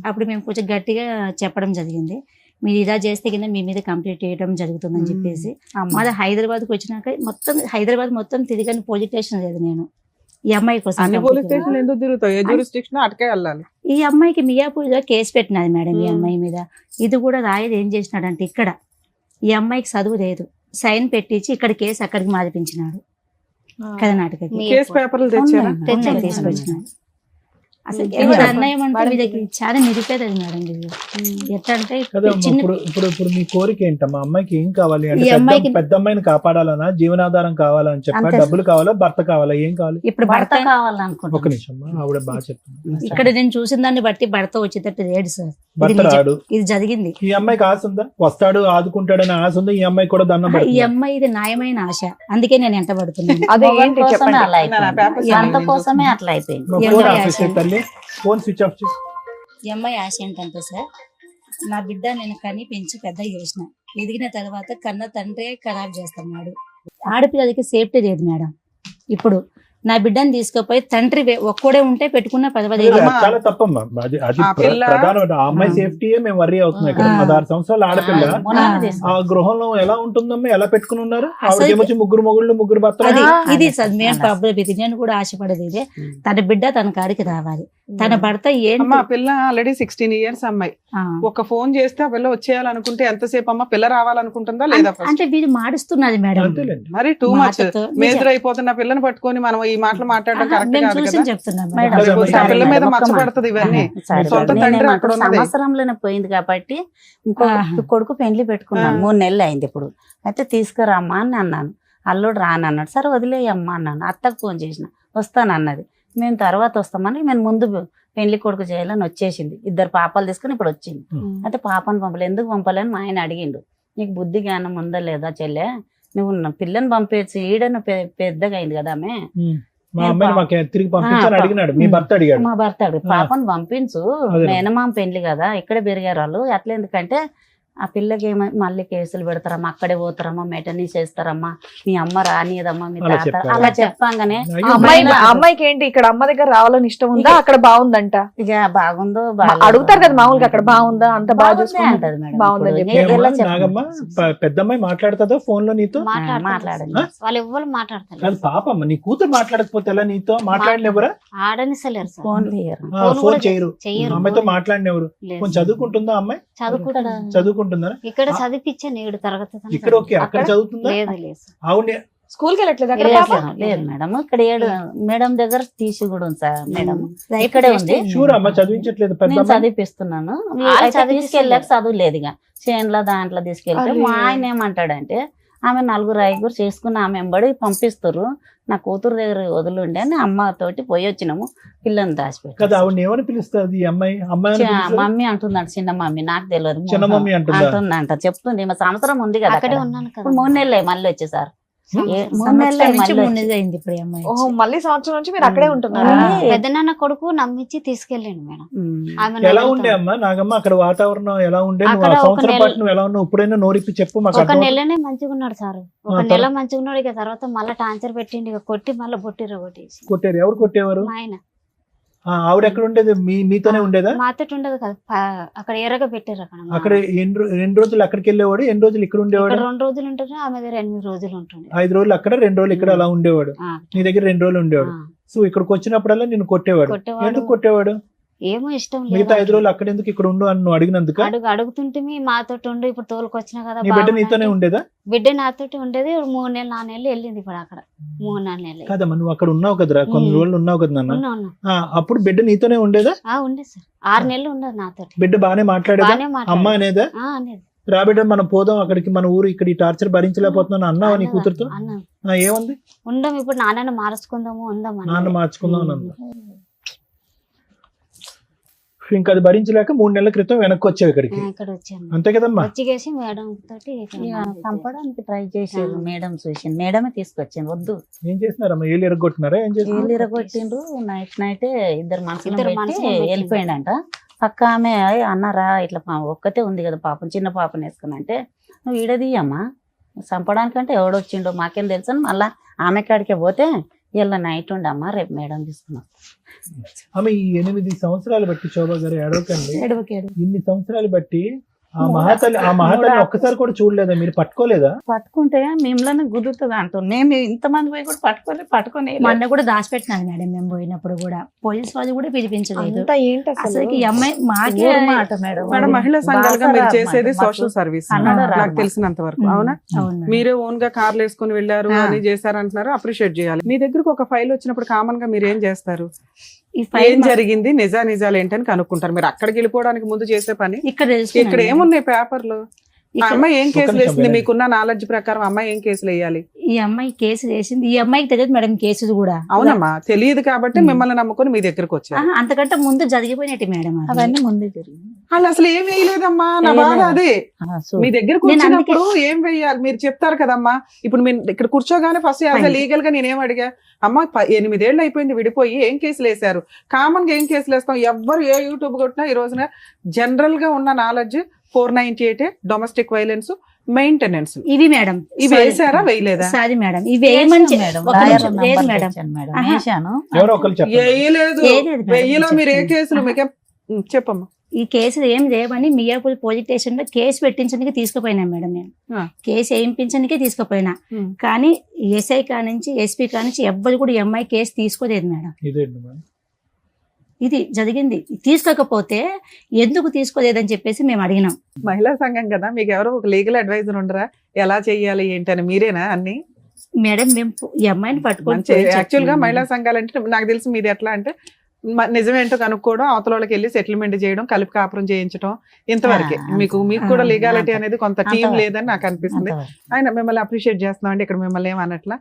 అప్పుడు మేము కొంచెం గట్టిగా చెప్పడం జరిగింది, మీరు ఇలా చేస్తే కింద మీ మీద కంప్లీట్ చేయడం జరుగుతుందని చెప్పేసి. మళ్ళీ హైదరాబాద్కి వచ్చినాక హైదరాబాద్ మొత్తం తిరిగని పోలీస్ స్టేషన్ లేదు నేను ఈ అమ్మాయి కోసం. అన్ని పోలీస్ స్టేషన్ ఎందుకు తిరుగుతావు? ఏ జ్యూరిస్డిక్షన్ అటుకే వెళ్ళాలి. ఈ అమ్మాయికి మియాపూర్లో కేసు పెట్టినది మేడం ఈ అమ్మాయి మీద. ఇది కూడా రాయలు ఏం చేసినాడంటే ఇక్కడ ఈ అమ్మాయికి చదువు లేదు, సైన్ పెట్టించి ఇక్కడ కేసు అక్కడికి మార్పించినాడు కర్ణాటకకి. కేసు పేపర్లు తెచ్చారా? తీసుకొచ్చినాడు. అసలు అన్యాయం అంటే వీళ్ళకి చాలా నిరుపేదది మేడం వీళ్ళు. ఎట్లా అంటే ఇప్పుడు మీ కోరిక ఏంటమ్మా? అమ్మాయికి ఏం కావాలి అంటే ఈ అమ్మాయికి పెద్ద అమ్మాయిని కాపాడాలన్నా, జీవనాధారం కావాలని చెప్పా, డబ్బులు కావాలా, భర్త కావాలా, ఏం కావాలి? ఇప్పుడు భర్త భర్త కావాలనుకుంటున్నాను. ఒక నిమిషం ఆవిడ బాగా చెప్తుంది. ఇక్కడ నేను చూసిన దాన్ని బట్టి భర్త వచ్చేటట్టు లేడు సార్. భర్త రాడు. ఇది జరిగింది. ఈ అమ్మాయికి ఆశ ఉందా? వస్తాడు ఆదుకుంటాడని ఆశ ఉందా? ఈ అమ్మాయి కూడా దండం ఈ పెడుతుందా? అమ్మాయి ఇది న్యాయమైన ఆశ, అందుకే నేను ఎంట పడుతున్నాను. మొగన్ కోసమే అలా అయిపోయింది. భర్త కోసమే అట్లా అయిపోయింది. మా ఫోన్ ఆఫ్ చేసే తల్లి, ఫోన్ స్విచ్ ఆఫ్ చేయి. ఈ అమ్మాయి ఆశ ఏంటంటే సార్, నా బిడ్డ నేను కని పెంచి పెద్ద చేసిన, ఎదిగిన తర్వాత కన్న తండ్రి ఖరాబ్ చేస్తున్నాడు. ఆడపిల్లలకి సేఫ్టీ లేదు మేడం. ఇప్పుడు నా బిడ్డని తీసుకుపోయి తండ్రి ఒక్కడే ఉంటే పెట్టుకున్న 15 చాలా తప్పమ్మా. అది ప్రధానమైన ఆ అమ్మాయి సేఫ్టీయే మేము వర్రీ అవుతున్నాం. ఇక్కడ 16 సంవత్సరాల ఆడపిల్ల ఆ గృహంలో ఎలా ఉంటుందమ్మా? ఎలా పెట్టుకుని ఉన్నారు? ఆవిడకి 3 మొగుళ్ళు 3 భర్తలు. ఇది సార్ మెయిన్ ప్రాబ్లం. ఇది నేను కూడా ఆశపడేది ఇదే, తన బిడ్డ తన కాడికి రావాలి. తన భర్త పిల్ల ఆల్రెడీ 16 ఇయర్స్ అమ్మాయి. ఒక ఫోన్ చేస్తే ఆ పిల్ల వచ్చేయాలనుకుంటే ఎంతసేపు అమ్మా? పిల్ల రావాలనుకుంటుందా లేదా? అంటే వీళ్ళు మాడుస్తున్నది మేడం. మరి టూ మచ్ మేజర్ అయిపోతున్న పిల్లని పట్టుకొని మనం ఈ మాటలు మాట్లాడడం కరెక్ట్ కాదు కదా. పిల్ల మీద మచ్చపడుతుంది ఇవన్నీ. సొంత తండ్రి అక్కడ ఉన్నది. సంవత్సరంలోనే పోయింది కాబట్టి ఇంకో కొడుకు పెండ్లి పెట్టుకున్నాను. 3 నెలలు అయింది ఇప్పుడు. అయితే తీసుకురామ్మా అని అన్నాను. అల్లుడు రానన్నాడు. సరే వదిలేయమ్మా అన్నాను. అత్తకు ఫోన్ చేసిన, వస్తానన్నది. మేము తర్వాత వస్తామని మేము ముందు పెళ్లి కొడుకు చేయాలని వచ్చేసింది. 2 పాపాలు తీసుకుని ఇప్పుడు వచ్చింది. అయితే పాపను పంపలే. ఎందుకు పంపలేని మా ఆయన అడిగిండు. నీకు బుద్ధి జ్ఞానం ఉందా లేదా చెల్లె? నువ్వు పిల్లని పంపేసి ఈడను పెద్దగా అయింది కదా ఆమె. మా భర్త అడిగాడు పాపను పంపించు, మేనమామ పెళ్లి కదా, ఇక్కడే పెరిగారు వాళ్ళు. అట్లా ఎందుకంటే ఆ పిల్లకి మళ్ళీ కేసులు పెడతారమ్మా, అక్కడే పోతారమ్మా, మెటనీ చేస్తారమ్మా, మీ అమ్మ రానియదమ్మా, మీ తాత అలా చెప్పంగానే అమ్మాయికి ఏంటి ఇక్కడ అమ్మ దగ్గర రావాలని ఇష్టం ఉందా? అక్కడ బాగుందంట. ఇక బాగుందో అడుగుతారు కదా మామూలుగా, అక్కడ బాగుందా, అంత బాగా అంటది నాగమ్మ. పెద్దమ్మాయి మాట్లాడుతుందా ఫోన్ లో నీతో? మాట్లాడండి. వాళ్ళు ఎవ్వరు మాట్లాడతారు. పాపమ్మ, నీ కూతురు మాట్లాడకపోతే ఎలా? నీతో మాట్లాడినెవరా? ఆడనిసలేరు సార్. ఫోన్ చేయరు. అమ్మాయితో మాట్లాడినెవరు? కొంచెం చదువుకుంటుందా అమ్మాయి? చదువుకుంటుందా? ఇక్కడ చదివించాను 7 తరగతి. ఇక్కడ ఓకే, అక్కడ చదువుతుందా? లేదు. అవును. స్కూల్ కి వెళ్ళట్లేదు లేదు మేడం. ఇక్కడ 7 మేడం దగ్గర తీసి కూడా ఉంది సార్. మేడం ఇక్కడే ఉంది. షూర్ అమ్మ చదివించట్లేదు. నేను చదివిపిస్తున్నాను. తీసుకెళ్ళాక చదువు లేదు. ఇక చేన్ల దాంట్లో తీసుకెళ్తే మా ఆయన ఏమంటాడంటే, ఆమె 4 చేసుకుని ఆమె వెంబడి పంపిస్తారు, నా కూతురు దగ్గర వదులుండే అని అమ్మతోటి పోయి వచ్చినాము. పిల్లని దాచిపెట్టి ఏమని పిలుస్తుంది అమ్మాయి? మమ్మీ అంటుందంట. చిన్న మమ్మీ నాకు తెలియదు. చిన్న మమ్మీ అంటుందంట. చెప్తుంది. మా సంవత్సరం ఉంది కదా, అక్కడే ఉన్నాను కదా. 3 నెలలే మళ్ళీ వచ్చేసారు. 3 నెలలు అయింది ఇప్పుడు అమ్మాయి. మళ్ళీ సంవత్సరం నుంచి మీరు అక్కడే ఉంటున్నారు. పెద్దనాన్న కొడుకు నమ్మించి తీసుకెళ్ళండి మేడం. ఎలా ఉండే అమ్మా నాగమ్మ అక్కడ వాతావరణం ఎలా ఉండే? సంవత్సరం పాటు నువ్వు ఎలా ఉన్నావు? ఇప్పుడైనా నోరిప్పి చెప్పు. ఒక నెలనే మంచిగా ఉన్నాడు సార్. ఒక నెల మంచిగా ఉన్నాడు. ఇక తర్వాత మళ్ళీ టార్చర్ పెట్టిండి. ఇక కొట్టి మళ్ళీ కొట్టారు. ఎవరు కొట్టేవారు? మా ఆయన. ఆవిడ ఎక్కడ ఉండేది? మీతోనే ఉండేదా? మాతో ఉండదు కదా, అక్కడ ఎర్రగా పెట్టారు. అక్కడ 2 రోజులు అక్కడికి వెళ్ళేవాడు, 2 రోజులు ఇక్కడ ఉండేవాడు. 2 రోజులు ఉంటుంది, ఆమె దగ్గర 8 రోజులు ఉంటుంది. 5 రోజులు అక్కడ, 2 రోజులు ఇక్కడ అలా ఉండేవాడు. నీ దగ్గర 2 రోజులు ఉండేవాడు. సో ఇక్కడికి వచ్చినప్పుడల్లా నేను కొట్టేవాడు. ఎందుకు కొట్టేవాడు? ఏమో ఇష్టం మిగతా 5 లేదు. రోజులు అక్కడ ఎందుకు ఇక్కడ ఉండు అని నువ్వు అడిగినందుక? అడుగుతుంటే మాతో ఉండు, ఇప్పుడు తోలుకొచ్చినా కదా నీ బిడ్డ నీతోనే ఉండేదా? బిడ్డ నాతోటి ఉండేది. 3 నెలలు 4 నెలలు వెళ్ళింది ఇప్పుడు అక్కడ. 3-4 నెలలు కాదమ్మా, నువ్వు అక్కడ ఉన్నావు కదరా, కొన్ని రోజులు ఉన్నావు కదా నాన్న. ఉన్నా. అప్పుడు బిడ్డ నీతోనే ఉండేదా? ఉండేది సార్. 6 నెలలు ఉండదు నాతోటి. బిడ్డ బానే మాట్లాడేదా? బానే అమ్మ అనేదా? అనేది. రా బిడ్డ మనం పోదాం అక్కడికి, మన ఊరు, ఇక్కడ ఈ టార్చర్ భరించలేకపోతున్నాను అన్నావా నీ కూతురుతో? ఏముంది? ఉందాం ఇప్పుడు, నాన్నని మార్చుకుందాము, ఉందాం నాన్న మార్చుకుందాం అని అందా. ఇంకా అది భరించలేక 3 నెలల క్రితం వెనక్కి వచ్చావు ఇక్కడికి, ఇక్కడ వచ్చాను. అంతే కదమ్మా? వచ్చిగేసి మేడం తోటి చంపడానికి ట్రై చేసారు. మేడం చూసింది, మేడమే తీసుకొచ్చింది. వద్దు ఏం చేసినారమ్మా? ఏళ్ళు ఎరగొట్టినారా? ఏం చేసినారు? ఏళ్ళు ఇరగొట్టిండ్రు. నైట్ 2 మనుషులు ఇద్దరు పెట్టి మనుషులను పెట్టి వెళ్ళిపోయిండంట. పక్క ఆమె అన్నారా ఇట్లా ఒక్కతే ఉంది కదా పాపం, చిన్న పాపని వేసుకుని అంటే, నువ్వు ఈడదీయమ్మా, చంపడానికంటే ఎవడొచ్చిండో మాకేం తెలుసు అని మళ్ళా ఆమె కాడికే పోతే, ఇలా నైట్ ఉండమ్మా రేపు మేడం తీసుకున్నాం. ఆమె ఈ 8 సంవత్సరాలు బట్టి, శోభా గారు ఏడవకండి, ఇన్ని సంవత్సరాలు బట్టి ఆ మహాతల్లి ఒక్కసారి కూడా చూడలేదా? మీరు పట్టుకోలేదా? పట్టుకుంటే మిమ్మల్ని గుద్దుతుంది అంటుంది. మేము ఇంతమంది పోయి కూడా పట్టుకొని మొన్న కూడా దాచిపెట్టినాను మేడం, మేము పోయినప్పుడు కూడా పోలీస్ వాళ్ళు కూడా పిలిపించలేదు. అసలు ఈ అమ్మాయి మాకే మాట మేడం. మేడం, మహిళా సంఘాలుగా మీరు చేసేది సోషల్ సర్వీస్ నాకు తెలిసినంత వరకు, అవునా? మీరే ఓన్ గా కార్లు వేసుకుని వెళ్ళారు అని చేశారు అంటున్నారు, అప్రిషియేట్ చేయాలి. మీ దగ్గరకు ఒక ఫైల్ వచ్చినప్పుడు కామన్ గా మీరు ఏం చేస్తారు? ఏం జరిగింది, నిజాలు ఏంటని కనుక్కుంటారు. మీరు అక్కడికి వెళ్ళిపోవడానికి ముందు చేసే పని ఇక్కడ ఏమున్నాయి పేపర్లు? అమ్మాయి ఏం కేసులు వేసింది? మీకున్న నాలెడ్జ్ ప్రకారం అమ్మాయి ఏం కేసులు వేయాలి? ఈ అమ్మాయి కేసులు వేసింది. ఈ అమ్మాయికి తెలియదు మేడం కేసులు కూడా. అవునమ్మా, తెలియదు కాబట్టి మిమ్మల్ని నమ్ముకొని మీ దగ్గరకు వచ్చారు. అంతకంటే ముందు జరిగిపోయినట్టు మేడం, అవన్నీ ముందే జరిగింది. వాళ్ళు అసలు ఏం వేయలేదమ్మా, నా బాధ అదే. మీ దగ్గరకు వచ్చినప్పుడు ఏం వేయాలి మీరు చెప్తారు కదమ్మా. ఇప్పుడు మీరు ఇక్కడ కూర్చోగానే ఫస్ట్ లీగల్ గా నేనేం అడిగా, అమ్మ 8 ఏళ్ళు అయిపోయింది విడిపోయి, ఏం కేసులు వేశారు? కామన్ గా ఏం కేసులు వేస్తాం? ఎవ్వరు ఏ యూట్యూబ్ కొట్టినా ఈ రోజున జనరల్ గా ఉన్న నాలెడ్జ్ 498 డొమెస్టిక్ వైలెన్స్, మెయింటెనెన్స్, ఇవి మేడం. ఇవి వేసారా వేయలేదా? సారీ మేడం, ఇవి వేయమని మేడం ఎవరో ఒకరు చెప్పండి. వేయలేదు. వెయ్యిలో మీరు ఏ కేసులు మీకే చెప్పమ్మా. ఈ కేసులు ఏం లేవని మియాపూర్ పోలీస్ స్టేషన్ లో కేసు పెట్టించడానికి తీసుకుపోయినా మేడం. నేను కేసు వేయించడానికే తీసుకుపోయినా, కానీ ఎస్ఐ కానించి ఎస్పీ కానించి ఎవ్వరు కూడా ఎంఐ కేసు తీసుకోలేదు మేడం. ఇది జరిగింది. తీసుకోకపోతే ఎందుకు తీసుకోలేదని చెప్పేసి మేము అడిగినాం. మహిళా సంఘం కదా, మీకు ఎవరో ఒక లీగల్ అడ్వైజర్ ఉండరా ఎలా చెయ్యాలి ఏంటని? మీరేనా అన్ని? మేడం మేము ఈ అమ్మాయిని పట్టుకొని యాక్చువల్ గా మహిళా సంఘాలు అంటే నాకు తెలిసి మీది ఎట్లా అంటే నిజమేంటో కనుక్కోవడం, అవతల వాళ్ళకి వెళ్ళి సెటిల్మెంట్ చేయడం, కలిపి కాపురం చేయించడం, ఇంతవరకే. మీకు కూడా లీగాలిటీ అనేది కొంత టీం లేదని నాకు అనిపిస్తుంది. ఆయన మిమ్మల్ని అప్రిషియేట్ చేస్తున్నాం అండి. ఇక్కడ మిమ్మల్ని ఏమన్నట్లా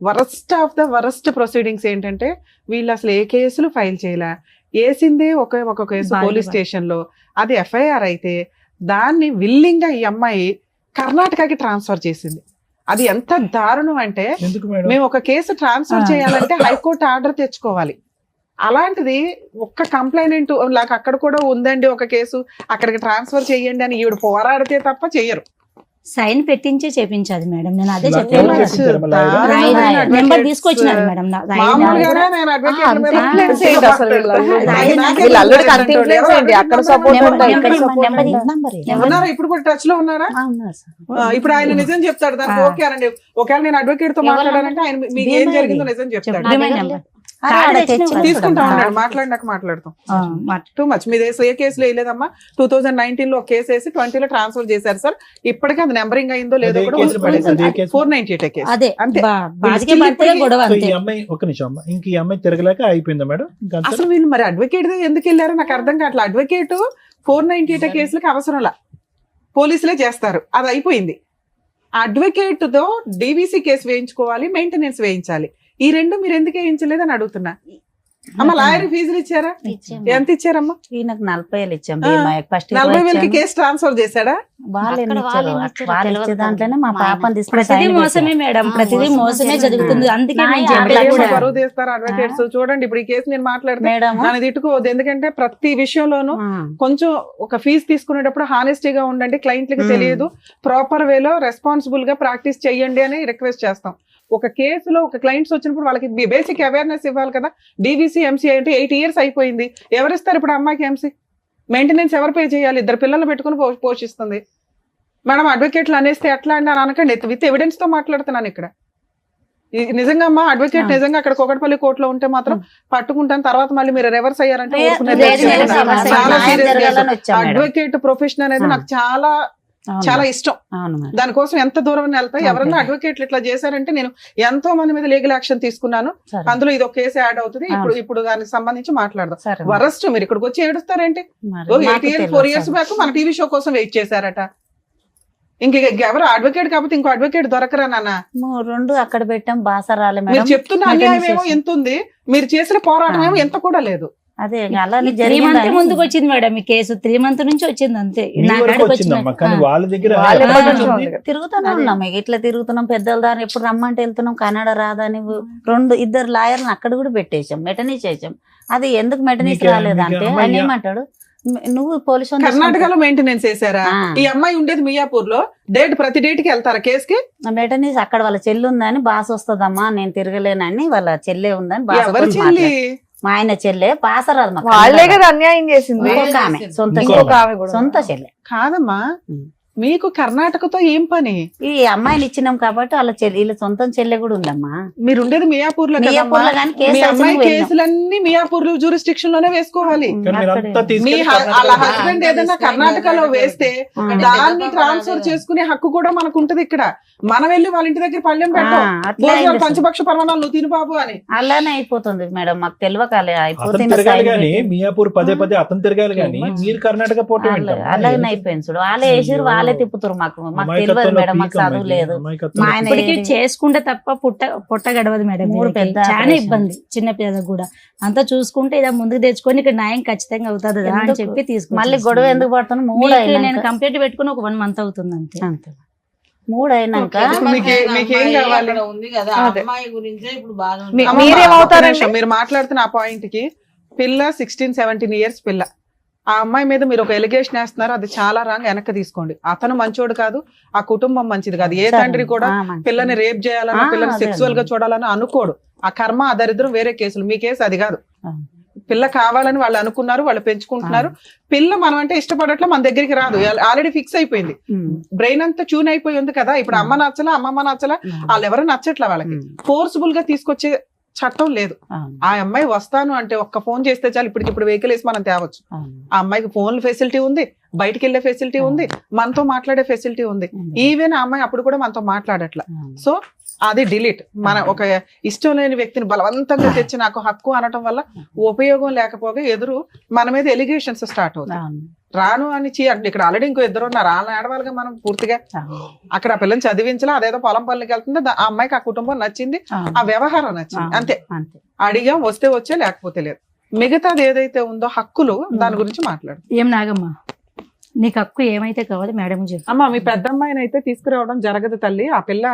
worst of the worst proceedings ఏంటంటే, వీళ్ళు అసలు ఏ కేసులు ఫైల్ చేయలే, వేసిందే ఒక కేసు పోలీస్ స్టేషన్ లో, అది ఎఫ్ఐఆర్ అయితే దాన్ని విల్లింగ్ గా ఈ అమ్మాయి కర్ణాటకకి ట్రాన్స్ఫర్ చేసింది. అది ఎంత దారుణం అంటే, మేము ఒక కేసు ట్రాన్స్ఫర్ చేయాలంటే హైకోర్టు ఆర్డర్ తెచ్చుకోవాలి. అలాంటిది ఒక్క కంప్లైంట్ నాకు అక్కడ కూడా ఉందండి ఒక కేసు, అక్కడికి ట్రాన్స్ఫర్ చేయండి అని ఈవిడ పోరాడితే తప్ప చెయ్యరు. సైన్ పెట్టించి చేపించాలి మేడం. నేను అదే చెప్పాను, నెంబర్ తీసుకొచ్చినాను మేడం. ఇప్పుడు కూడా టచ్ లో ఉన్నారా? ఇప్పుడు ఆయన నిజం చెప్తాడు దానికి. ఓకే అనండి, ఒకవేళ నేను అడ్వకేట్ తో మాట్లాడాలంటే ఆయన మీకు ఏం జరిగిందో నిజం చెప్తాడు. తీసుకుంటా ఉన్నాడు, మాట్లాడినాక మాట్లాడతాం. Too much. మీద ఏ కేసులో వేయలేదమ్మా? 2019 లో కేసు వేసి 20 లో ట్రాన్స్ఫర్ చేశారు సార్. ఇప్పటికీ అది నెంబరింగ్ అయిందో లేదో కూడా 498 కేసు అంతే. ఒక నిమిషం అమ్మా, ఇంక ఈ అమ్మాయి తిరగలేక అయిపోయిందా మేడం? అసలు వీళ్ళు మరి అడ్వకేట్ ఎందుకు వెళ్ళారో నాకు అర్థం కావట్లేదు. అడ్వకేట్ 498 కేసులకి అవసరంలా, పోలీసులే చేస్తారు, అది అయిపోయింది. అడ్వకేట్ తో డీవీసీ కేసు వేయించుకోవాలి, మెయింటెనెన్స్ వేయించాలి. ఈ రెండు మీరు ఎందుకు వేయించలేదు అని అడుగుతున్నా. అమ్మ లాయర్ ఫీజులు ఇచ్చారా? ఎంత ఇచ్చారమ్మా? ఈయనకు 40,000 ఇచ్చాం. 40,000కి కేసు ట్రాన్స్ఫర్ చేశాడా? దాంట్లోనే మా పాపని ప్రతిదీ మోసమే మేడం, ప్రతిదీ మోసమే జరుగుతుంది. అందుకే బరువు తీస్తారు అడ్వకేట్స్. చూడండి, ఇప్పుడు ఈ కేసు నేను మాట్లాడితే నన్ను తిట్టుకోవద్దు, ఎందుకంటే ప్రతి విషయంలోనూ కొంచెం ఒక ఫీజు తీసుకునేటప్పుడు హానెస్టీగా ఉండండి. క్లయింట్లకి తెలియదు, ప్రాపర్ వేలో రెస్పాన్సిబుల్ గా ప్రాక్టీస్ చెయ్యండి అని రిక్వెస్ట్ చేస్తాం. ఒక కేసులో ఒక క్లయింట్స్ వచ్చినప్పుడు వాళ్ళకి బేసిక్ అవేర్నెస్ ఇవ్వాలి కదా. డీవీసీ ఎంసీ అంటే 8 years అయిపోయింది. ఎవరిస్తారు ఇప్పుడు అమ్మాయికి ఎంసీ? మెయింటెనెన్స్ ఎవరు పే చేయాలి? 2 పిల్లలు పెట్టుకుని పోషిస్తుంది. మేడం అడ్వకేట్లు అనేస్తే ఎట్లా అని అనకండి, విత్ ఎవిడెన్స్ తో మాట్లాడుతున్నాను ఇక్కడ. నిజంగా అమ్మా అడ్వకేట్ నిజంగా అక్కడ కోకటపల్లి కోర్టులో ఉంటే మాత్రం పట్టుకుంటాను, తర్వాత మళ్ళీ మీరు రివర్స్ అయ్యారంటే ఊరుకునేది లేదు, లేదు. లేదు, సమస్య చాలా న్యాయం serious జరగాలని case. వచ్చాం మేడం. అడ్వకేట్ ప్రొఫెషన్ అనేది నాకు చాలా అవును చాలా మేడం. ఇష్టం. అవును మేడం. దానికోసం ఎంత దూరం వెళ్తా, అంతే. ఎవరన్నా అడ్వకేట్లు ఇట్లా చేశారంటే నేను ఎంతో మంది మీద లీగల్ యాక్షన్ తీసుకున్నాను. సరే. అందులో ఇది ఒక కేసు యాడ్ అవుతుంది. ఇప్పుడు అవును. ఇప్పుడు దానికి సంబంధించి మాట్లాడదాం. సరే. వరస్ట్ మీరు ఇక్కడికి వచ్చి ఏడుస్తారేంటి? మరి మాకు 4 ఇయర్స్ తెలియదు బ్యాక్ మన టీవీ షో కోసం వెయిట్ చేశారట. ఇంక ఎవరు అడ్వకేట్ కాకపోతే ఇంకో అడ్వకేట్ దొరకరా నాన్న? రెండు అక్కడ పెట్టాం, బాసరాలే మీరు మేడం. చెప్తున్న అన్యాయం ఏమో ఎంత ఉంది, మీరు చేసిన పోరాటం ఏమో ఎంత కూడా లేదు. అదే అలానే 3 మంత్ జరిగింది. ముందుకు వచ్చింది మేడం ఈ కేసు, 3 మంత్ నుంచి వచ్చింది అంతే. మీ నా వరకు కాడికి వచ్చిందమ్మా, కానీ వచ్చిన- వాళ్ళ దగ్గర వాళ్ళ ఎప్పటి నుంచి నుంచి ఉంది. ఉంది? తిరుగుతూనే అదే. ఉన్నాం ఇక ఇట్లా తిరుగుతున్నాం, పెద్దల దారి ఎప్పుడు రమ్మంటే వెళ్తున్నాం, కన్నడ రాదని 2 లాయర్లను అక్కడ కూడా పెట్టేశాం, మెటనీస్ చేసాం. అది ఎందుకు మెటనీస్ మీకే- రాలేదంటే మీకే ఆయన అమ్మాయి- ఏమంటాడు, నువ్వు పోలీసు కర్ణాటకలో మెయింటెనెన్స్ చేశారా? ఈ అమ్మాయి ఉండేది మియాపూర్ లో. ప్రతి డేట్ కి వెళ్తారా కేసుకి? మెటనీస్ అక్కడ వాళ్ళ చెల్లి ఉందని, బాస్ వస్తుందమ్మా నేను తిరగలేనని, వాళ్ళ చెల్లె ఉందని బాస్ ఎవరి తోటి చెల్లి? మాట్లాడు. మా ఆయన చెల్లె బాసరాదు మాకు. వాళ్ళే కదా అన్యాయం చేసింది. ఇంకొక ఆమె, సొంత ఇంకొక చెల్లె. ఆమె కూడా సొంత చెల్లె. కాదమ్మా, మీకు కర్ణాటకతో ఏం పని? ఈ అమ్మాయిని ఇచ్చినాం కాబట్టి వాళ్ళ చెల్లి, వీళ్ళ సొంతం చెల్లె కూడా ఉందమ్మా. మీరు ఉండేది మియాపూర్ లో కదమ్మా. మియాపూర్లో కానీ కేసు మీ అమ్మాయి వేసినాం, వెళ్ళాం. కేసులన్నీ మియాపూర్ జ్యూరిస్డిక్షన్ లోనే వేసుకోవాలి. కానీ మీరు అంతా అక్కడే. మీ తీసుకెళ్ళి వాళ్ళ కర్ణాటకలో హస్బెండ్ ఏదైనా కర్ణాటకలో వేస్తే దాన్ని ట్రాన్స్ఫర్ చేసుకునే హక్కు కూడా మనకు ఉంటది ఇక్కడ. మనం వెళ్ళి వాళ్ళ ఇంటి దగ్గర పళ్ళెం పెట్టాం, అట్లా అయింది అసలు. పంచపక్ష పర్వణాలు నువ్వు తిను బాబు అని. అలానే అయిపోతుంది మేడం, మాకు తెలియకాలే అతను అయిపోతుంది. తిరగాలి కానీ మియాపూర్ పదే అతను తిరగాలి కానీ మీరు కర్ణాటక పోవటం ఏంటమ్మా? అలాగనే అయిపోయింది చూడు, వాళ్ళే వేసిరు, వాళ్ళే తిప్పుతారు. మాకు తెలియదు అమాయకత్వంలో మేడం, మాకు పీక్ చదువు అమ్మాయి, లేదు. అమాయకత్వంలో మా ఆయన పీక్. ఇప్పటికి చేసుకుంటే తప్ప పొట్ట గడవదు మేడం. 3 వీళ్ళకి పెద్ద చాలా ఆపరేషన్. ఇబ్బంది, చిన్న పిల్లలకు కూడా. అంతా చూసుకుంటే ఇలా ముందుకు తెచ్చుకొని ఇక్కడ న్యాయం ఖచ్చితంగా అవుతుంది అని ఎందుకు? చెప్పి తీసుకు మళ్ళీ గొడవ ఎందుకు పడుతున్నాం? 3 నేను అయినాక కంప్లీట్ పెట్టుకుని ఒక 1 మంత్ అవుతుంది అంతే. అంతే. 3 అయినాక మీకేం కావాలి? ఉంది కదా అదే. అమ్మాయి గురించే ఇప్పుడు బాగా అమ్మమ్మ, మీరేమవుతారండి? ఒక్క నిమిషం, మీరు మాట్లాడుతున్న ఆ పాయింట్ కి పిల్ల 16-17 ఇయర్స్ పిల్ల, ఆ అమ్మాయి మీద మీరు ఒక ఎలిగేషన్ వేస్తున్నారు, అది చాలా రాంగ్. వెనక్కి తీసుకోండి. అతను మంచోడు కాదు, ఆ కుటుంబం మంచిది కాదు. ఏ తండ్రి కూడా పిల్లని రేప్ చేయాలన్నా, పిల్లని అదే, సెక్సువల్ గా అదే. చూడాలని అనుకోడు. ఆ కర్మ ఆ దరిద్రం వేరే కేసులు. మీ కేసు అది కాదు. పిల్ల కావాలని వాళ్ళు అనుకున్నారు, వాళ్ళు పెంచుకుంటున్నారు. పిల్ల మనం అంటే ఇష్టపడట్లా, మన దగ్గరికి రాదు, ఆల్రెడీ ఫిక్స్ అయిపోయింది. బ్రెయిన్ అంతా ట్యూన్ అయిపోయి ఉంది కదా. ఇప్పుడు అమ్మ నచ్చలా, అమ్మమ్మ నచ్చలా, వాళ్ళు ఎవరు నచ్చట్లా. వాళ్ళకి ఫోర్స్ఫుల్ గా తీసుకొచ్చే చట్టం లేదు. ఆ అమ్మాయి వస్తాను అంటే ఒక్క ఫోన్ చేస్తే చాలు, ఇప్పటికిప్పుడు వెహికల్ వేసి మనం తేవచ్చు. ఆ అమ్మాయికి ఫోన్ ఫెసిలిటీ ఉంది, బయటికి వెళ్లే ఫెసిలిటీ ఉంది, మనతో మాట్లాడే ఫెసిలిటీ ఉంది. ఈవెన్ ఆ అమ్మాయి అప్పుడు కూడా మనతో మాట్లాడట్లా. సో అది డిలీట్. మన ఒక ఇష్టం లేని వ్యక్తిని బలవంతంగా తెచ్చి నాకు హక్కు అనటం వల్ల ఉపయోగం లేకపోగా ఎదురు మన మీద ఎలిగేషన్స్ స్టార్ట్ అవుతాయి. రాను అని ఇక్కడ ఆల్రెడీ ఇంకో 2 ఉన్నారు, వాళ్ళని ఆడవాళ్ళగా మనం పూర్తిగా అక్కడ ఆ పిల్లని చదివించలా, అదేదో పొలం పనులకి వెళ్తుంది. ఆ అమ్మాయికి ఆ కుటుంబం నచ్చింది, ఆ వ్యవహారం నచ్చింది, అంతే. అడిగాం, వస్తే వచ్చే, లేకపోతే లేదు. మిగతాది ఏదైతే ఉందో హక్కులు, దాని గురించి మాట్లాడు. ఏం నాగమ్మా, నీకు హక్కు ఏమైతే కావాలి మేడం చెప్పు. అమ్మా, మీ పెద్ద అమ్మాయిని అయితే తీసుకురావడం జరగదు తల్లి. ఆ పిల్ల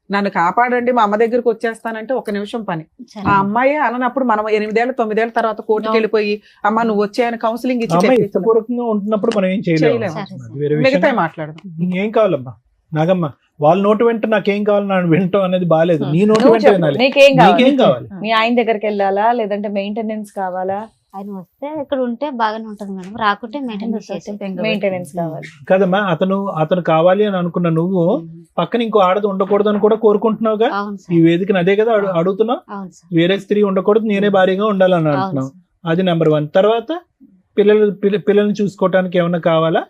నన్ను కాపాడండి, మా అమ్మ దగ్గరికి వచ్చేస్తానంటే 1 నిమిషం పని. ఆ అమ్మాయి అనప్పుడు మనం 8 ఏళ్ళు 9 ఏళ్ళ తర్వాత కోర్టుకి వెళ్ళిపోయి అమ్మ నువ్వు వచ్చాయని కౌన్సిలింగ్ ఇచ్చి అమ్మాయి తెప్పిస్తున్నాం. ఇష్టపూర్వకంగా ఉంటున్నప్పుడు మనం ఏం చేయలేము. చేయలేము. అది వేరే విషయం. మిగతా మాట్లాడదాం. ఏం కావాలమ్మా నాగమ్మ? వాళ్ళ నోటు వెంట నాకేం కావాలి నన్ను వింటాం అనేది బాగాలేదు. నీ నోటు నువ్వు వెంట చెప్పు, వినాలి. నీకేం నీకేం కావాలి? కావాలి? మీ ఆయన దగ్గరికి వెళ్ళాలా, లేదంటే మెయింటెనెన్స్ కావాలా? ఆయన వస్తే ఇక్కడ ఉంటే బాగానే ఉంటది మేడం, రాకుంటే మెయింటెనెన్స్ కావాలి. కదమ్మా, అతను కావాలి అని అనుకున్న నువ్వు పక్కన ఇంకో ఆడది ఉండకూడదు అని కూడా కోరుకుంటున్నావుగా. అవును ఈ సార్, వేదికను అదే కదా అడుగుతున్నావు. అవును సార్, వేరే స్త్రీ ఉండకూడదు, నేనే భారీగా ఉండాలని అవును అంటున్నావు. సార్. అది నెంబర్ 1. తర్వాత పిల్లల్ని చూసుకోవటానికి ఏమన్నా కావాలా?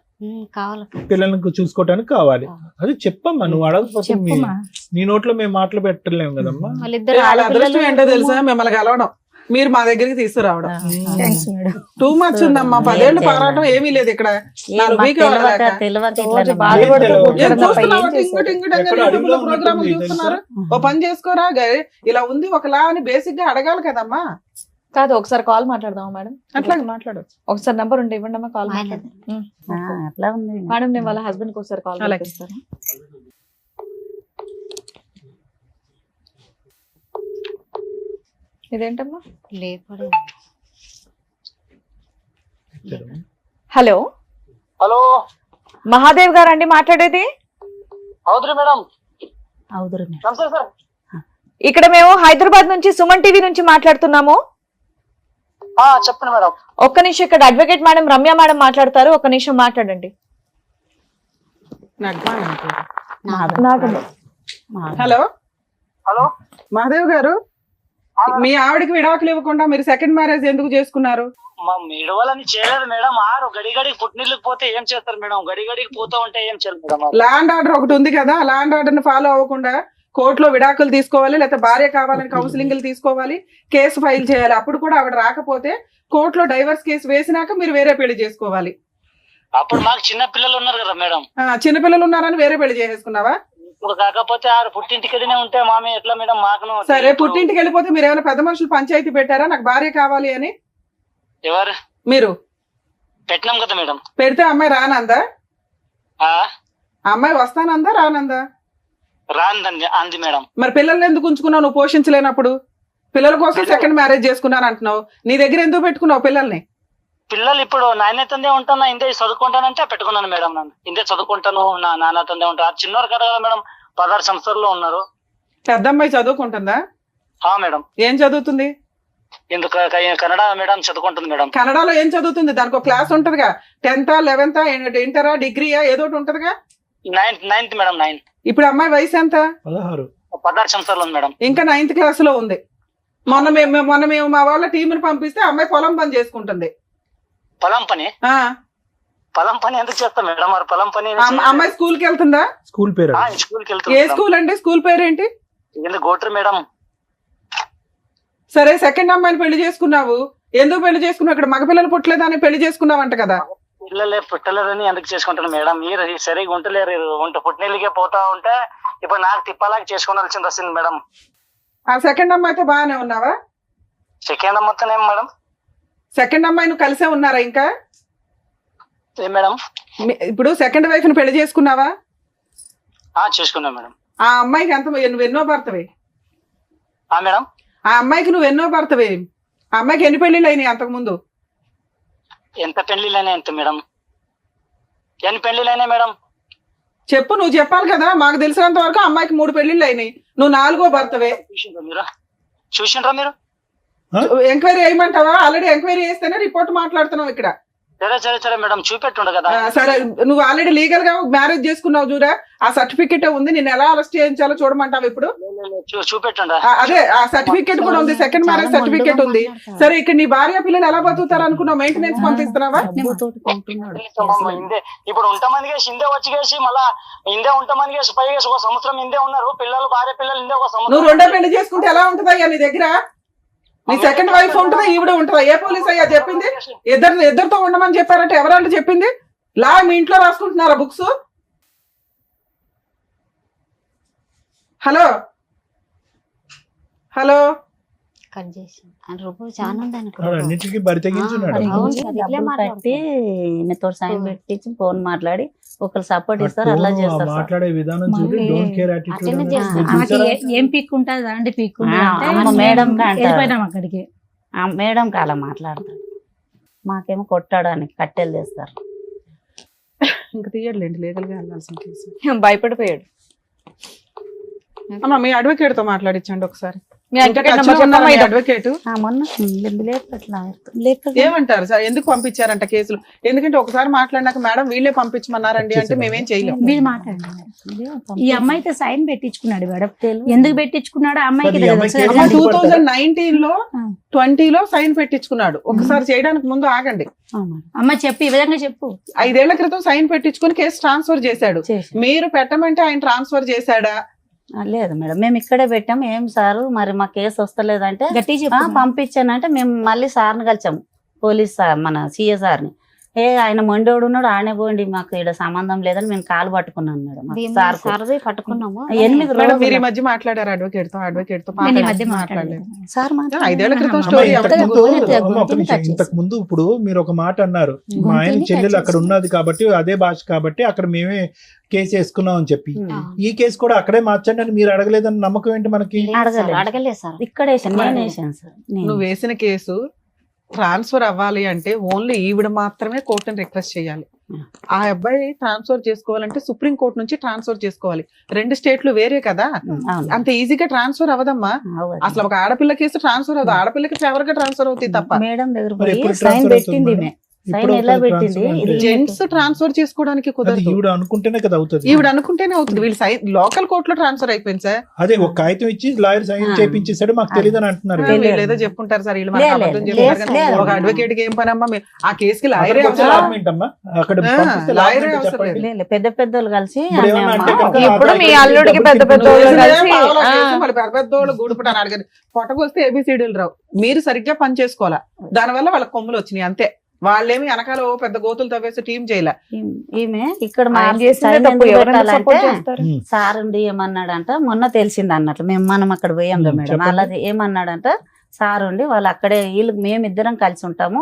కావాలి. పిల్లల్ని చూసుకోవటానికి కావాలి. అది చెప్పమ్మా, నువ్వు అడగకపోతే చెప్పుమా. నీ నోట్లో మేము మాటలు పెట్టలేము కదమ్మా. వాళ్ళిద్దరు వాళ్ళ అదృష్టం ఏంటో తెలుసా? మిమ్మల్ని కలవడం, మీరు మా దగ్గరికి తీసుకురావడం. Thanks madam. టూ మచ్ ఉందమ్మా. 10 ఏళ్ళు పోరాటం ఏమీ లేదు ఇక్కడ. 4 వీక్లు ఎక్కడ అడవిలో ప్రోగ్రామ్ ఉంటుంది చూస్తున్నారు. ఓ పని చేసుకోరా, ఇలా ఉంది ఒకలా అని బేసిక్ గా అడగాలి కదమ్మా. కాదు, ఒకసారి కాల్ మాట్లాడదామా మేడం? అట్లా మాట్లాడవచ్చు. ఒకసారి నంబర్ ఉంటే ఇవ్వండి అమ్మా, కాల్ ఆయన అట్లా ఉంది మేడం. నేను వాళ్ళ హస్బెండ్ కి ఒకసారి కాల్ అలాగే. చేస్తాను. ఇదేంటమ్మా? లేపడే. హలో, హలో, మహాదేవ్ గారు అండి మాట్లాడేది? అవుతురు మేడం. అవుదురు నమస్తే సార్. ఇక్కడ మేము హైదరాబాద్ నుంచి సుమన్ టీవీ నుంచి మాట్లాడుతున్నాము. చెప్పండి మేడం. ఒక్క నిమిషం, ఇక్కడ అడ్వకేట్ మేడం రమ్య మేడం మాట్లాడతారు, ఒక్క నిమిషం మాట్లాడండి. హలో, హలో మహాదేవ్ గారు, మీ ఆవిడకి విడాకులు ఇవ్వకుండా మీరు సెకండ్ మ్యారేజ్ ఎందుకు చేసుకున్నారు? మా మీడవాలని చేయలేదు మేడం. ఆరు గడిగడికి పుట్టినీళ్ళకి పోతే ఏం చేస్తారు మేడం? గడిగడికి పోతా ఉంటే ఏం చేయాలి మేడం? ల్యాండ్ ఆర్డర్ ఒకటి ఉంది కదా, ల్యాండ్ ఆర్డర్ ని ఫాలో అవ్వకుండా కోర్టులో విడాకులు తీసుకోవాలి, లేకపోతే భార్య కావాలని కౌన్సిలింగ్లు తీసుకోవాలి, కేసు ఫైల్ చేయాలి. అప్పుడు కూడా ఆవిడ రాకపోతే కోర్టులో డైవర్స్ కేసు వేసినాక మీరు వేరే పెళ్లి చేసుకోవాలి. అప్పుడు మాకు చిన్న పిల్లలు ఉన్నారు కదా మేడం. చిన్నపిల్లలు ఉన్నారని వేరే పెళ్లి చేసేసుకున్నావా? ఇప్పుడు కాకపోతే ఆరు పుట్టింటికెళ్ళినే ఉంటే మామే ఎట్లా మేడం? మాకు సరే, పుట్టింటికి వెళ్ళిపోతే మీరు ఏమైనా పెద్ద మనుషులు పంచాయతీ పెట్టారా నాకు భార్య కావాలి అని? ఎవరు మీరు పెట్టినాం కదా మేడం. పెడితే అమ్మాయి రానందా? ఆ అమ్మాయి వస్తానందా రానందా? రాందండి అంది మేడం. మరి పిల్లల్ని ఎందుకు ఉంచుకున్నావు నువ్వు పోషించలేనప్పుడు? పిల్లల కోసం సెకండ్ మ్యారేజ్ చేసుకున్నాను అంటున్నావు, నీ దగ్గర ఎందుకు పెట్టుకున్నావు పిల్లల్ని? పిల్లలు ఇప్పుడు నాయనతందే ఉంటాను, ఇందే చదువుకుంటానంటే పెట్టుకున్నాను మేడం. నన్ను ఇందే చదువుకుంటాను, నా నాన్నతందే ఉంటాను. చిన్నవారు కదా మేడం, 16 సంవత్సరాల్లో ఉన్నారు. పెద్ద అమ్మాయి చదువుకుంటుందా? మేడం. ఏం చదువుతుంది? ఎందుకు కన్నడ మేడం చదువుకుంటుంది మేడం. కన్నడలో ఏం చదువుతుంది? దానికి ఒక క్లాస్ ఉంటదిగా, 10th 11th ఇంటరా డిగ్రీయా ఏదో ఒకటి ఉంటదిగా. 9th madam. 9. ఇప్పుడు అమ్మాయి వయసు ఎంత? 16 సంవత్సరాలు ఉంది మేడం. ఇంకా 9th క్లాస్ లో ఉంది. మొన్న మేము మా వాళ్ళ టీంని పంపిస్తే అమ్మాయి పొలం పని చేసుకుంటుంది. పొలం పని? పొలం పని ఎందుకు చేస్తాం మేడం? మరి పొలం పని అమ్మాయి స్కూల్ కి వెళ్తుందా? స్కూల్ పేరు? స్కూల్కి ఏ వెళ్తుంది. స్కూల్ అండి? స్కూల్ పేరేంటి? ఎందుకు గోట్రు మేడం. సరే, సెకండ్ అమ్మాయిని పెళ్లి చేసుకున్నావు, ఎందుకు పెళ్లి చేసుకున్నావు? ఇక్కడ మగపిల్లలు పుట్టలేదని పెళ్లి చేసుకున్నావంట కదా. పిల్లలే పుట్టలేదని ఎందుకు చేసుకుంటాను మేడం? మీరు సరిగా ఉంటలేరు, పుట్టినీళ్ళకే పోతా ఉంటే ఇప్పుడు నాకు తిప్పలాగా చేసుకోవాల్సింది వస్తుంది మేడం. ఆ సెకండ్ అమ్మాయితో బాగానే ఉన్నావా? సెకండ్ మొత్తం ఏం మేడం? సెకండ్ అమ్మాయి నువ్వు కలిసే ఉన్నారా ఇంకా? ఏం మేడం? ఇప్పుడు సెకండ్ వైఫ్ ని పెళ్లి చేసుకున్నావా? చేసుకున్నా మేడం. ఆ అమ్మాయికి నువ్వు ఎన్నో భర్తవే? మేడం, ఆ అమ్మాయికి నువ్వు ఎన్నో భర్తవే? ఆ అమ్మాయికి ఎన్ని పెళ్లిళ్ళు అయినాయి అంతకు ముందు? ఎంత పెళ్లిళ్ళైనా ఎంత మేడం? ఎన్ని పెళ్లిళ్ళైనా మేడం? చెప్పు, నువ్వు చెప్పాలి కదా. మాకు తెలిసినంత వరకు అమ్మాయికి 3 పెళ్లిళ్ళు అయినాయి, నువ్వు 4వ భర్తవే. చూసిండ్రా మీరు? ఎంక్వైరీ చేయమంటావా? ఆల్రెడీ ఎంక్వైరీ చేస్తేనే రిపోర్ట్ మాట్లాడుతున్నావు ఇక్కడ. సరే మేడం, చూపెట్టుండ కదా. సరే, నువ్వు ఆల్రెడీ లీగల్ గా మ్యారేజ్ చేసుకున్నావు చూడా, ఆ సర్టిఫికెట్ ఉంది. నేను ఎలా అరెస్ట్ చేయించాలో చూడమంటావు ఇప్పుడు? చూపెట్టుండ. అదే, ఆ సర్టిఫికెట్ కూడా ఉంది, సెకండ్ మ్యారేజ్ సర్టిఫికెట్ ఉంది. సరే, ఇక్కడ నీ భార్య పిల్లలు ఎలా బతుకుతారు అనుకున్నావు? మెయింటెనెన్స్ పంపిస్తున్నావా? ఇప్పుడు ఉంటామని కేసి ఇందే వచ్చి కేసి మళ్ళా ఇందే ఉంటామని కేసి పై కేసి 1 సంవత్సరం ఇందే ఉన్నారు పిల్లలు, భార్య పిల్లలు ఇందే 1 సంవత్సరం. నువ్వు 2వ పెళ్లి చేసుకుంటే ఎలా ఉంటుందయ్యా నీ దగ్గర? నీ సెకండ్ వైఫ్ ఉంటుందా, ఈవిడ ఉంటుందా? ఏ పోలీస్ అయ్యా చెప్పింది? ఇద్దరితో ఉండమని చెప్పారంటే ఎవరంటే చెప్పింది? లా మీ ఇంట్లో రాసుకుంటున్నారా బుక్స్? హలో హలో కట్ చేసి చాలా అన్నిటికీ బరి తెగించున్నాడు. కట్టి మీతో సైన్ పెట్టించి ఫోన్ మాట్లాడి ఒకరు సపోర్ట్ ఇస్తారు, అట్లా చేస్తారు. మాట్లాడే విధానం చూసి డోంట్ కేర్ యాటిట్యూడ్. ఏం పీక్ ఉంటుంది అండి? పీక్ మేడం వెళ్ళిపోయినాం అక్కడికి. మేడం కాలా మాట్లాడతారు, మాకేమో కొట్టడానికి కట్టెలు తెస్తారు. ఇంకా తీయట్లేండి, లీగల్ గా వెళ్ళాల్సిన కేసు. భయపడిపోయాడు. అమ్మా, మీ అడ్వకేట్ తో మాట్లాడించండి ఒకసారి. మీ అడ్వకేట్ మొన్న ఏమంటారు సార్? ఎందుకు పంపించారంట కేసులు? ఎందుకంటే ఒకసారి మాట్లాడినాక మేడం వీళ్ళే పంపించమన్నారండి అంటే మేమేం చేయలేము. మీరు మాట్లాడండి. ఈ అమ్మాయితో సైన్ పెట్టించుకున్నాడు మేడం. ఎందుకు పెట్టించుకున్నాడు? అమ్మాయికి 2019 లో 20 లో సైన్ పెట్టించుకున్నాడు. ఒకసారి చేయడానికి ముందు ఆగండి అమ్మ, చెప్పు, ఈ విధంగా చెప్పు. 5 ఏళ్ల క్రితం సైన్ పెట్టించుకుని కేసు ట్రాన్స్ఫర్ చేశాడు. మీరు పెట్టమంటే ఆయన ట్రాన్స్ఫర్ చేశాడా? లేదు మేడం, మేము ఇక్కడే పెట్టాము. ఏం సారు మరి మా కేసు వస్తలేదంటే పంపించానంటే మేము మళ్ళీ సార్ని కలిసాము, పోలీస్ సార్, మన సిఏ సార్ని. ఆయన మొండోడు ఉన్నాడు, ఆడనే పోండి, మాకు ఇక్కడ సంబంధం లేదని మేము కాలు పట్టుకున్నాను మేడం. పట్టుకున్నాము 8 రోజులు. మీరు ఈ మధ్య మాట్లాడారు అడ్వకేట్ తో? అడ్వకేట్ తో మాట్లాడలేదు సార్. 5 ఏళ్ల క్రితం స్టోరీ. ఇంతకు ముందు ఇప్పుడు మీరు ఒక మాట అన్నారు, మా ఆయన చెల్లెలు అక్కడ ఉన్నది కాబట్టి అదే భాష కాబట్టి అక్కడ మేమే కేసు వేసుకున్నాం అని చెప్పి, ఈ కేసు కూడా అక్కడే మార్చండి అని మీరు అడగలేదని నమ్మకం ఏంటి మనకి? అడగలేదు సార్. ఇక్కడ నేను వేసాను సార్. నువ్వు వేసిన కేసు ట్రాన్స్ఫర్ అవ్వాలి అంటే ఓన్లీ ఈవిడ మాత్రమే కోర్టుని రిక్వెస్ట్ చేయాలి. ఆ అబ్బాయి ట్రాన్స్ఫర్ చేసుకోవాలంటే సుప్రీం కోర్టు నుంచి ట్రాన్స్ఫర్ చేసుకోవాలి. 2 స్టేట్లు వేరే కదా, అంత ఈజీగా ట్రాన్స్ఫర్ అవ్వదమ్మా. అసలు ఒక ఆడపిల్ల కేసు ట్రాన్స్ఫర్ అవ్వదు, ఆడపిల్లకి ఫేవర్ గా ట్రాన్స్ఫర్ అవుతుంది తప్ప. మేడం దగ్గర సైన్ పెట్టింది, సైన్ ఎలా పెట్టింది ఇది జెంట్స్ ట్రాన్స్ఫర్ చేసుకోవడానికి అది కుదరదు. ఈవిడ అనుకుంటేనే కదా అవుతుంది. ఈవిడ అనుకుంటేనే అవుతుంది. వీళ్ళు సైన్ లోకల్ కోర్టులో ట్రాన్స్ఫర్ అయిపోయింది సార్. అదే ఒక కాగితం ఇచ్చి లాయర్ సైన్ చేపించేసాడు, మాకు తెలియదని అంటున్నారు. వీళ్ళు ఏదో చెప్పుకుంటారు సార్, వీళ్ళు మనకు అబద్ధం చెప్తారు కానీ లేదు. ఒక అడ్వకేట్ కి ఏం పని అమ్మా? ఆ కేసుకి లాయరే అక్కడికి వచ్చే అవసరం. లాభం ఏంటమ్మా? అక్కడ పంపిస్తే లాభం లాయరే ఏంటో అవసరం చెప్పండి. లే, పెద్ద పెద్దోళ్ళు కలిసి ఇప్పుడు ఏమన్నా అంటే ఆమె కనుక ఇప్పుడు మీ అల్లుడికి పెద్ద పెద్ద నువ్వు వాళ్ళు వేసిన కలిసి, పావలా ఆ. కేసు మళ్ళీ పెద్ద పెద్దోళ్ళు గూడుపుటాను అడగదు. పొట్టకొస్తే ఏబిసిడీలు రావు. మీరు సరిగ్గా పని చేసుకోవాలా, దానివల్ల వాళ్ళ కొమ్ములు వచ్చినాయి అంతే. వాళ్ళేమి వెనకాల ఓ పెద్ద గోతులు తవ్వేసి టీం చేయలే. ఈమె ఇక్కడ ఆయన చేసిందే సైన్ తప్పు, ఎందుకు ఎవరైనా పెట్టాలంటే సపోర్ట్ చేస్తారు. సార్ ఉండి ఏమన్నాడంట, మొన్న తెలిసింది అన్నట్లు మనం అక్కడ పోయాం కదా మేడం, చెప్పండి. అలాది ఏమన్నాడంట సార్ ఉండి వాళ్ళు అక్కడే వీళ్ళు మేమిద్దరం కలిసి ఉంటాము,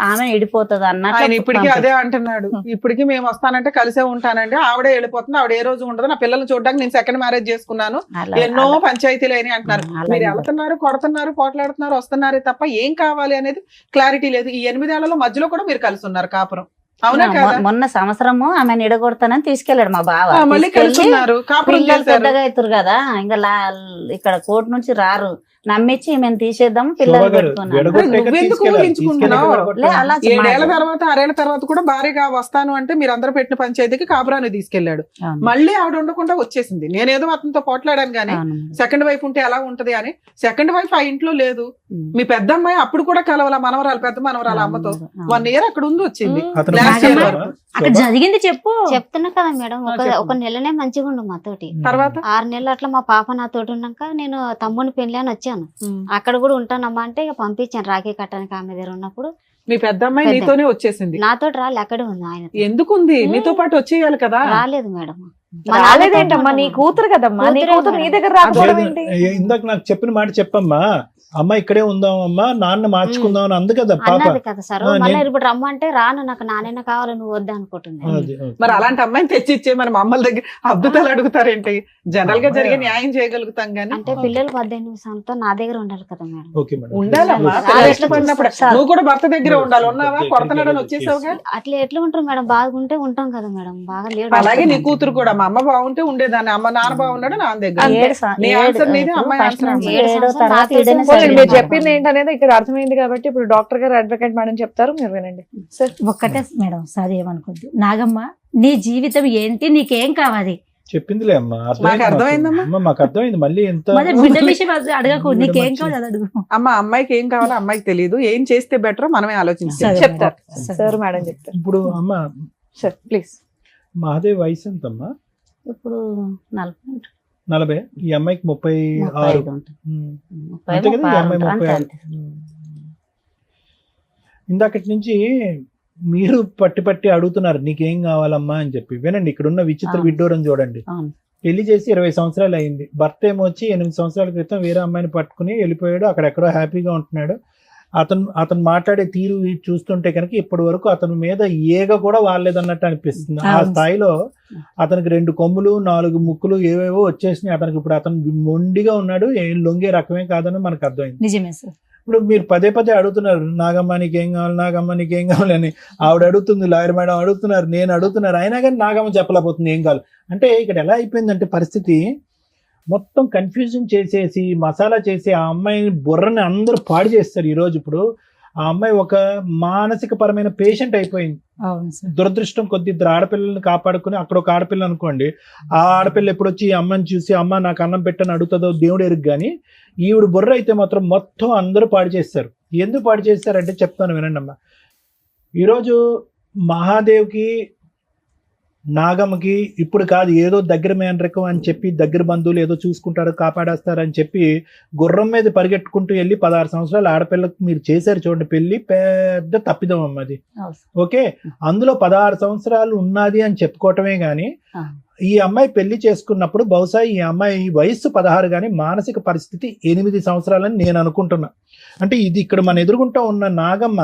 ఆమె ఇడిపోతుంది ఆయన అన్నట్లు ఇప్పటికీ అదే అంటున్నాడు. ఇప్పటికీ మేము వస్తానంటే కలిసే ఉంటానండి, ఆవిడే వెళ్ళిపోతుంది, ఆవిడ ఏ రోజు ఉండదు, నా పిల్లల్ని చూడడానికి నేను సెకండ్ మ్యారేజ్ చేసుకున్నాను, ఎన్నో పంచాయతీలు అయినాయి అంటున్నారు. మీరు వెళ్తున్నారు, కొడుతున్నారు, పోట్లాడుతున్నారు, వస్తున్నారే తప్ప ఏం కావాలి అనేది క్లారిటీ లేదు. ఈ 8 ఏళ్లలో మధ్యలో కూడా మీరు కలిసి ఉన్నారు కాపురం, అవునా కదా? మొన్న సంవత్సరము ఆమెను ఇడగొడతానని తీసుకెళ్లాడు మా బావ. మళ్ళీ కలిసి తీసుకెళ్ళి ఉన్నారు, కాపురం పిల్లలు చేశారు. పెద్దగా అవుతారు కదా, ఇంకా ఇక్కడ కోర్టు నుంచి రారు, నమ్మించి మేము తీసేద్దాం పిల్లలు శోభా గారు, పెట్టుకున్నాను. విడగొట్టాక నువ్వెందుకు తీసుకెళ్ళాలి. ఊహించుకుంటున్నావు? తీసుకెళ్ళి లే, అలా 7 ఏళ్ల తర్వాత 6 ఏళ్ల తర్వాత కూడా భారీగా వస్తాను అంటే మీరు అందరూ పెట్టిన పంచాయతీకి కాపురాన్ని తీసుకెళ్లాడు. అవును. మళ్ళీ ఆవిడ ఉండకుండా వచ్చేసింది. నేనేదో అతనితో పోట్లాడాను గానీ అవును. సెకండ్ వైఫ్ ఉంటే ఎలా ఉంటది అని. సెకండ్ వైఫ్ ఆ ఇంట్లో లేదు. మీ పెద్ద అమ్మాయి అప్పుడు కూడా కలవాల, మనవరాలు, పెద్ద మనవరాలు అమ్మతో అవును. 1 ఇయర్ అక్కడ ఉంది వచ్చింది. అతను Last year తీసుకెళ్ళారా? అక్కడ శోభా? జరిగింది చెప్పు. చెప్తున్నా కదా మేడం, చెప్పు. ఒక నెలనే మంచిగా ఉండు మాతోటి. తర్వాత 6 నెలలు అట్లా మా పాప నాతోటి ఉన్నాక నేను తమ్ముని పెళ్లి అని వచ్చాను. అక్కడ కూడా ఉంటానమ్మా అంటే ఇక పంపించాను రాఖీ కట్టడానికి ఆమె దగ్గర ఉన్నప్పుడు. మీ పెద్ద అమ్మాయి పెద్ద. నీతోనే వచ్చేసింది. నాతోటి రాలే, అక్కడే ఉంది ఆయన. ఎందుకుంది? నీతో పాటు వచ్చేయాలి కదా. రాలేదు మేడం. రాలేదేంటమ్మా, నీ కూతురు కదమ్మా, నీ కూతురే కూతురు నీ మేడం. దగ్గర రాకపోవడం ఏంటి? ఇందాక నాకు చెప్పిన మాట చెప్పమ్మా, అమ్మ ఇక్కడే ఉందాం అమ్మా, నాన్న మార్చుకుందాం అని అందు కదా పాప. అన్నది కదా సార్. ఆ, మళ్ళీ నేను- ఇప్పుడు రమ్మంటే రాను, నాకు నాన్న కావాలి, నువ్వు వద్దా అనుకుంటున్నా. అది, అది. మరి అలాంటి అమ్మాయిని తెచ్చిచ్చే మన అమ్మల దగ్గర అద్భుతాలు అడుగుతారేంటి? జనరల్ గా జరిగే న్యాయం చేయగలుగుతాం గానీ. అంటే పిల్లలు 18 సంవత్సరం నా దగ్గర ఉండాలి కదా మేడం. Okay madam. ఉండాలమ్మా, ఆ, పిల్లలు ఎట్లా ఇష్టపడినప్పుడు చూస్తారు? నువ్వు కూడా భర్త దగ్గర ఉండాలి. ఉన్నావా? కొడతనాడని వచ్చేసావుగా. అట్లా ఎట్లా ఉంటారు మేడం? బాగుంటే ఉంటాం కదా మేడం, బాగా లేడు. అలాగే నీ కూతురు కూడా, మా అమ్మ బాగుంటే ఉండేదాన్ని, అమ్మ నాన్న బాగున్నాడు నాన్న దగ్గర. నీ ఆన్సర్ నీది, అమ్మాయి ఆన్సర్ అమ్మాయి. 7 సంవత్సరాలు తర్వాత నాకు ఈడనే తెలిసి మీరు సర్ది చెప్పింది ఏంటనేది ఇక్కడ అర్థమైంది కాబట్టి ఇప్పుడు డాక్టర్ గారు, అడ్వకేట్ మేడం చెప్తారు, మీరు వినండి సార్. ఒక్కటే మేడం, సార్ ఏమనుకోద్దు. నాగమ్మ, నీ జీవితం ఏంటి, నీకేం కావాలి? చెప్పిందిలే అమ్మా, మాకు అర్థమైందమ్మా. అమ్మ, మాకు అర్థమైంది. మళ్ళీ ఎంత మరి బిడ్డ విషయం అడగకు, నీకేం కావాలి అది అడుగు. అమ్మ, అమ్మాయికి ఏం కావాలో అమ్మాయికి తెలియదు. ఏం చేస్తే బెటర్ మనమే ఆలోచించాలి. సరే చెప్తారు మేడం. సార్, మేడం చెప్తారు ఇప్పుడు అమ్మ సార్, ప్లీజ్. మహాదేవ్ వయసు ఎంతమ్మా? ఇప్పుడు 40 40. ఈ అమ్మాయికి 36. 35 ఉంటుంది. ఉమ్. 30, అంతే కదా, ఈ అమ్మాయి 36 36. అంతే. ఇందాకటి నుంచి మీరు పట్టి అడుగుతున్నారు నీకేం కావాలమ్మా అని చెప్పి. వినండి, ఇక్కడ ఉన్న విచిత్ర అవును. విడ్డూరం చూడండి. అవును. పెళ్లి చేసి 20 సంవత్సరాలు అయింది. భర్త ఏమో వచ్చి 8 సంవత్సరాల క్రితం వేరే అమ్మాయిని పట్టుకుని వెళ్ళిపోయాడు. అక్కడెక్కడో హ్యాపీగా ఉంటున్నాడు. అతను మాట్లాడే తీరు చూస్తుంటే కనుక ఇప్పటి వరకు అతని మీద ఏగ కూడా వాలేదన్నట్టు అనిపిస్తుంది. ఆ అవును. స్థాయిలో అతనికి 2 కొమ్ములు 4 ముక్కులు ఏవేవో వచ్చేసినాయి అతనికి. ఇప్పుడు అతను మొండిగా ఉన్నాడు, ఏం లొంగే రకమే కాదని మనకు అర్థమైంది. నిజమే సార్. ఇప్పుడు మీరు పదే అడుగుతున్నారు నాగమ్మ నీకేం కావాలి, నాగమ్మ నీకేం కావాలి అని. ఆవిడ అడుగుతుంది, లాయర్ మేడం అడుగుతున్నారు, నేను అడుగుతున్నారు, అయినా కానీ నాగమ్మ చెప్పలేకపోతుంది ఏం కావాలి. అంటే ఇక్కడ ఎలా అయిపోయిందంటే పరిస్థితి మొత్తం కన్ఫ్యూజన్ చేసేసి మసాలా చేసి ఆ అమ్మాయిని బుర్రని అందరూ పాడు చేస్తారు ఈరోజు. ఇప్పుడు ఆ అమ్మాయి ఒక మానసిక పరమైన పేషెంట్ అయిపోయింది. అవును సార్. దురదృష్టం కొద్ది 2 ఆడపిల్లల్ని కాపాడుకుని, అక్కడ ఒక ఆడపిల్ల అనుకోండి, ఆ ఆడపిల్ల ఎప్పుడు వచ్చి ఈ అమ్మని చూసి అమ్మ నాకు అన్నం పెట్టని అడుగుతుందో దేవుడు ఎరుగు. కానీ ఈవిడ బుర్ర అయితే మాత్రం మొత్తం అందరూ పాడు చేస్తారు. ఎందుకు పాడు చేస్తారంటే చెప్తాను వినండి అమ్మ. ఈరోజు మహాదేవ్కి నాగమ్మకి ఇప్పుడు కాదు, ఏదో దగ్గర మేనరకం అని చెప్పి దగ్గర బంధువులు ఏదో చూసుకుంటారు కాపాడేస్తారని చెప్పి గుర్రం మీద పరిగెట్టుకుంటూ వెళ్ళి 16 సంవత్సరాల ఆడపిల్లకు మీరు చేశారు చూడండి పెళ్లి. పెద్ద తప్పిదం అమ్మది. ఓకే, అందులో 16 సంవత్సరాలు ఉన్నది అని చెప్పుకోవటమే గాని ఈ అమ్మాయి పెళ్లి చేసుకున్నప్పుడు బహుశా ఈ అమ్మాయి వయస్సు 16 కానీ మానసిక పరిస్థితి 8 సంవత్సరాలని నేను అనుకుంటున్నా. అంటే ఇది ఇక్కడ మన ఎదురుగుంటా ఉన్న నాగమ్మ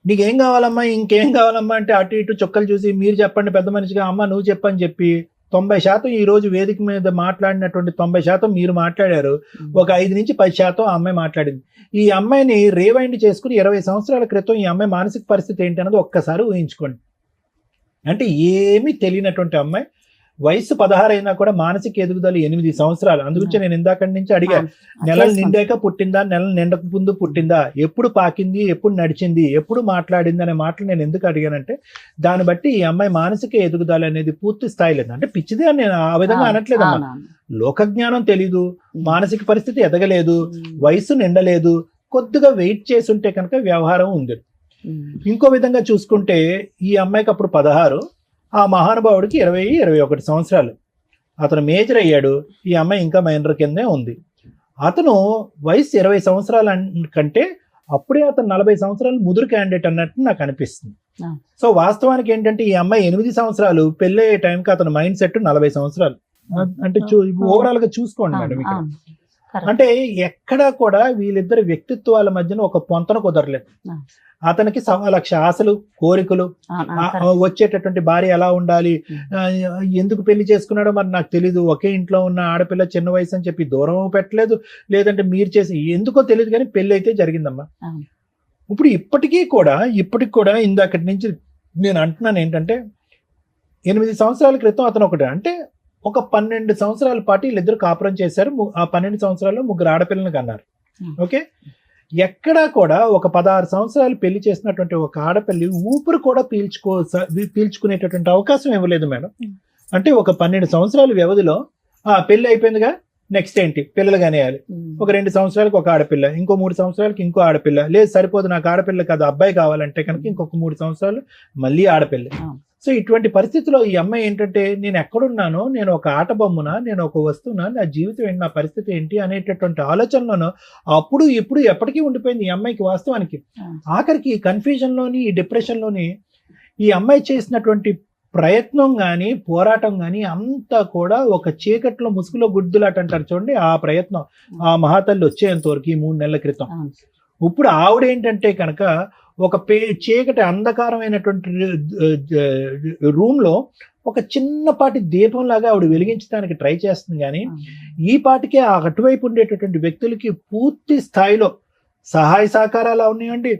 నీకేం కావాలమ్మా, ఇంకేం కావాలమ్మా అంటే అటు ఇటు చుక్కలు చూసి మీరు చెప్పండి పెద్ద మనిషిగా, అమ్మ నువ్వు చెప్పని చెప్పి 90% ఈ రోజు వేదిక మీద మాట్లాడినటువంటి 90% మీరు మాట్లాడారు. ఒక 5 నుంచి 10% ఆ అమ్మాయి మాట్లాడింది. ఈ అమ్మాయిని రీవైండ్ చేసుకుని 20 సంవత్సరాల క్రితం ఈ అమ్మాయి మానసిక పరిస్థితి ఏంటి అన్నది ఒక్కసారి ఊహించుకోండి. అంటే ఏమీ తెలియనటువంటి అమ్మాయి వయసు 16 అయినా కూడా మానసిక ఎదుగుదల 8 సంవత్సరాలు. అందుగురించి నేను ఇందాక నుంచి అడిగా, నెలలు నిండాక పుట్టిందా, నెలలు నిండక ముందు పుట్టిందా, ఎప్పుడు పాకింది, ఎప్పుడు నడిచింది, ఎప్పుడు మాట్లాడింది అనే మాటలు నేను ఎందుకు అడిగానంటే, దాన్ని బట్టి ఈ అమ్మాయి మానసిక ఎదుగుదల అనేది పూర్తి స్థాయి లేదు. అంటే పిచ్చిదే అని నేను ఆ విధంగా అనట్లేదమ్మా. లోక జ్ఞానం తెలీదు, మానసిక పరిస్థితి ఎదగలేదు, వయసు నిండలేదు, కొద్దిగా వెయిట్ చేసి ఉంటే కనుక వ్యవహారం ఉంది. ఇంకో విధంగా చూసుకుంటే ఈ అమ్మాయికి అప్పుడు 16, ఆ మహానుభావుడికి 20-21 సంవత్సరాలు. అతను మేజర్ అయ్యాడు, ఈ అమ్మాయి ఇంకా మైనర్ కిందే ఉంది. అతను వయసు 20 సంవత్సరాల కంటే అప్పుడే అతను 40 సంవత్సరాలు ముదురు క్యాండిడేట్ అన్నట్టు నాకు అనిపిస్తుంది. సో వాస్తవానికి ఏంటంటే ఈ అమ్మాయి 8 సంవత్సరాలు, పెళ్ళి అయ్యే టైంకి అతను మైండ్ సెట్ 40 సంవత్సరాలు. అంటే ఓవరాల్ గా చూసుకోండి మేడం ఇక్కడ. అంటే ఎక్కడా కూడా వీళ్ళిద్దరి వ్యక్తిత్వాల మధ్యన ఒక పొంతన కుదరలేదు. అతనికి 1,00,000 ఆశలు, కోరికలు, వచ్చేటటువంటి భార్య ఎలా ఉండాలి, ఎందుకు పెళ్లి చేసుకున్నాడో మరి నాకు తెలీదు. ఒకే ఇంట్లో ఉన్న ఆడపిల్ల చిన్న వయసు అని చెప్పి దూరం పెట్టలేదు, లేదంటే మీరు చేసి ఎందుకో తెలియదు, కానీ పెళ్లి అయితే జరిగిందమ్మా. ఇప్పుడు ఇప్పటికి కూడా ఇందాకటి నుంచి నేను అంటున్నాను ఏంటంటే, 8 సంవత్సరాల క్రితం అతను ఒకటి అంటే ఒక 12 సంవత్సరాల పాటు వీళ్ళిద్దరు కాపురం చేశారు. ఆ 12 సంవత్సరాల్లో 3 ఆడపిల్లలను కన్నారు. ఓకే, ఎక్కడా కూడా ఒక 16 సంవత్సరాలు పెళ్లి చేసినటువంటి ఒక ఆడపిల్లి ఊపిరి కూడా పీల్చుకునేటటువంటి అవకాశం ఇవ్వలేదు మేడం. అంటే ఒక 12 సంవత్సరాల వ్యవధిలో పెళ్లి అయిపోయిందిగా, నెక్స్ట్ ఏంటి, పిల్లలు కానియాలి. ఒక 2 సంవత్సరాలకు ఒక ఆడపిల్ల, ఇంకో 3 సంవత్సరాలకి ఇంకో ఆడపిల్ల, లేదు సరిపోదు నాకు ఆడపిల్ల కాదు అబ్బాయి కావాలంటే కనుక ఇంకొక 3 సంవత్సరాలు మళ్ళీ ఆడపిల్ల. సో ఇటువంటి పరిస్థితిలో ఈ అమ్మాయి ఏంటంటే, నేను ఎక్కడున్నానో, నేను ఒక ఆట బొమ్మనా, నేను ఒక వస్తువునా, నా జీవితం ఏంటి, నా పరిస్థితి ఏంటి అనేటటువంటి ఆలోచనలోనూ అప్పుడు ఇప్పుడు ఎప్పటికీ ఉండిపోయింది ఈ అమ్మాయికి. వాస్తవానికి ఆఖరికి ఈ కన్ఫ్యూజన్లోని, ఈ డిప్రెషన్లోని ఈ అమ్మాయి చేసినటువంటి ప్రయత్నం కానీ, పోరాటం కానీ అంతా కూడా ఒక చీకట్లో ముసుగులో గుడ్దులాట అంటారు చూడండి, ఆ ప్రయత్నం ఆ మహాతల్లి వచ్చేంత వరకు ఈ 3 నెలల క్రితం. ఇప్పుడు ఆవిడ ఏంటంటే కనుక ఒక చీకటి అంధకారమైనటువంటి రూమ్లో ఒక చిన్నపాటి దీపంలాగా ఆవిడ వెలిగించడానికి ట్రై చేస్తుంది. కానీ ఈ పాటికే ఆ అటువైపు ఉండేటటువంటి వ్యక్తులకి పూర్తి స్థాయిలో సహాయ సహకారాలు ఉన్నాయండి,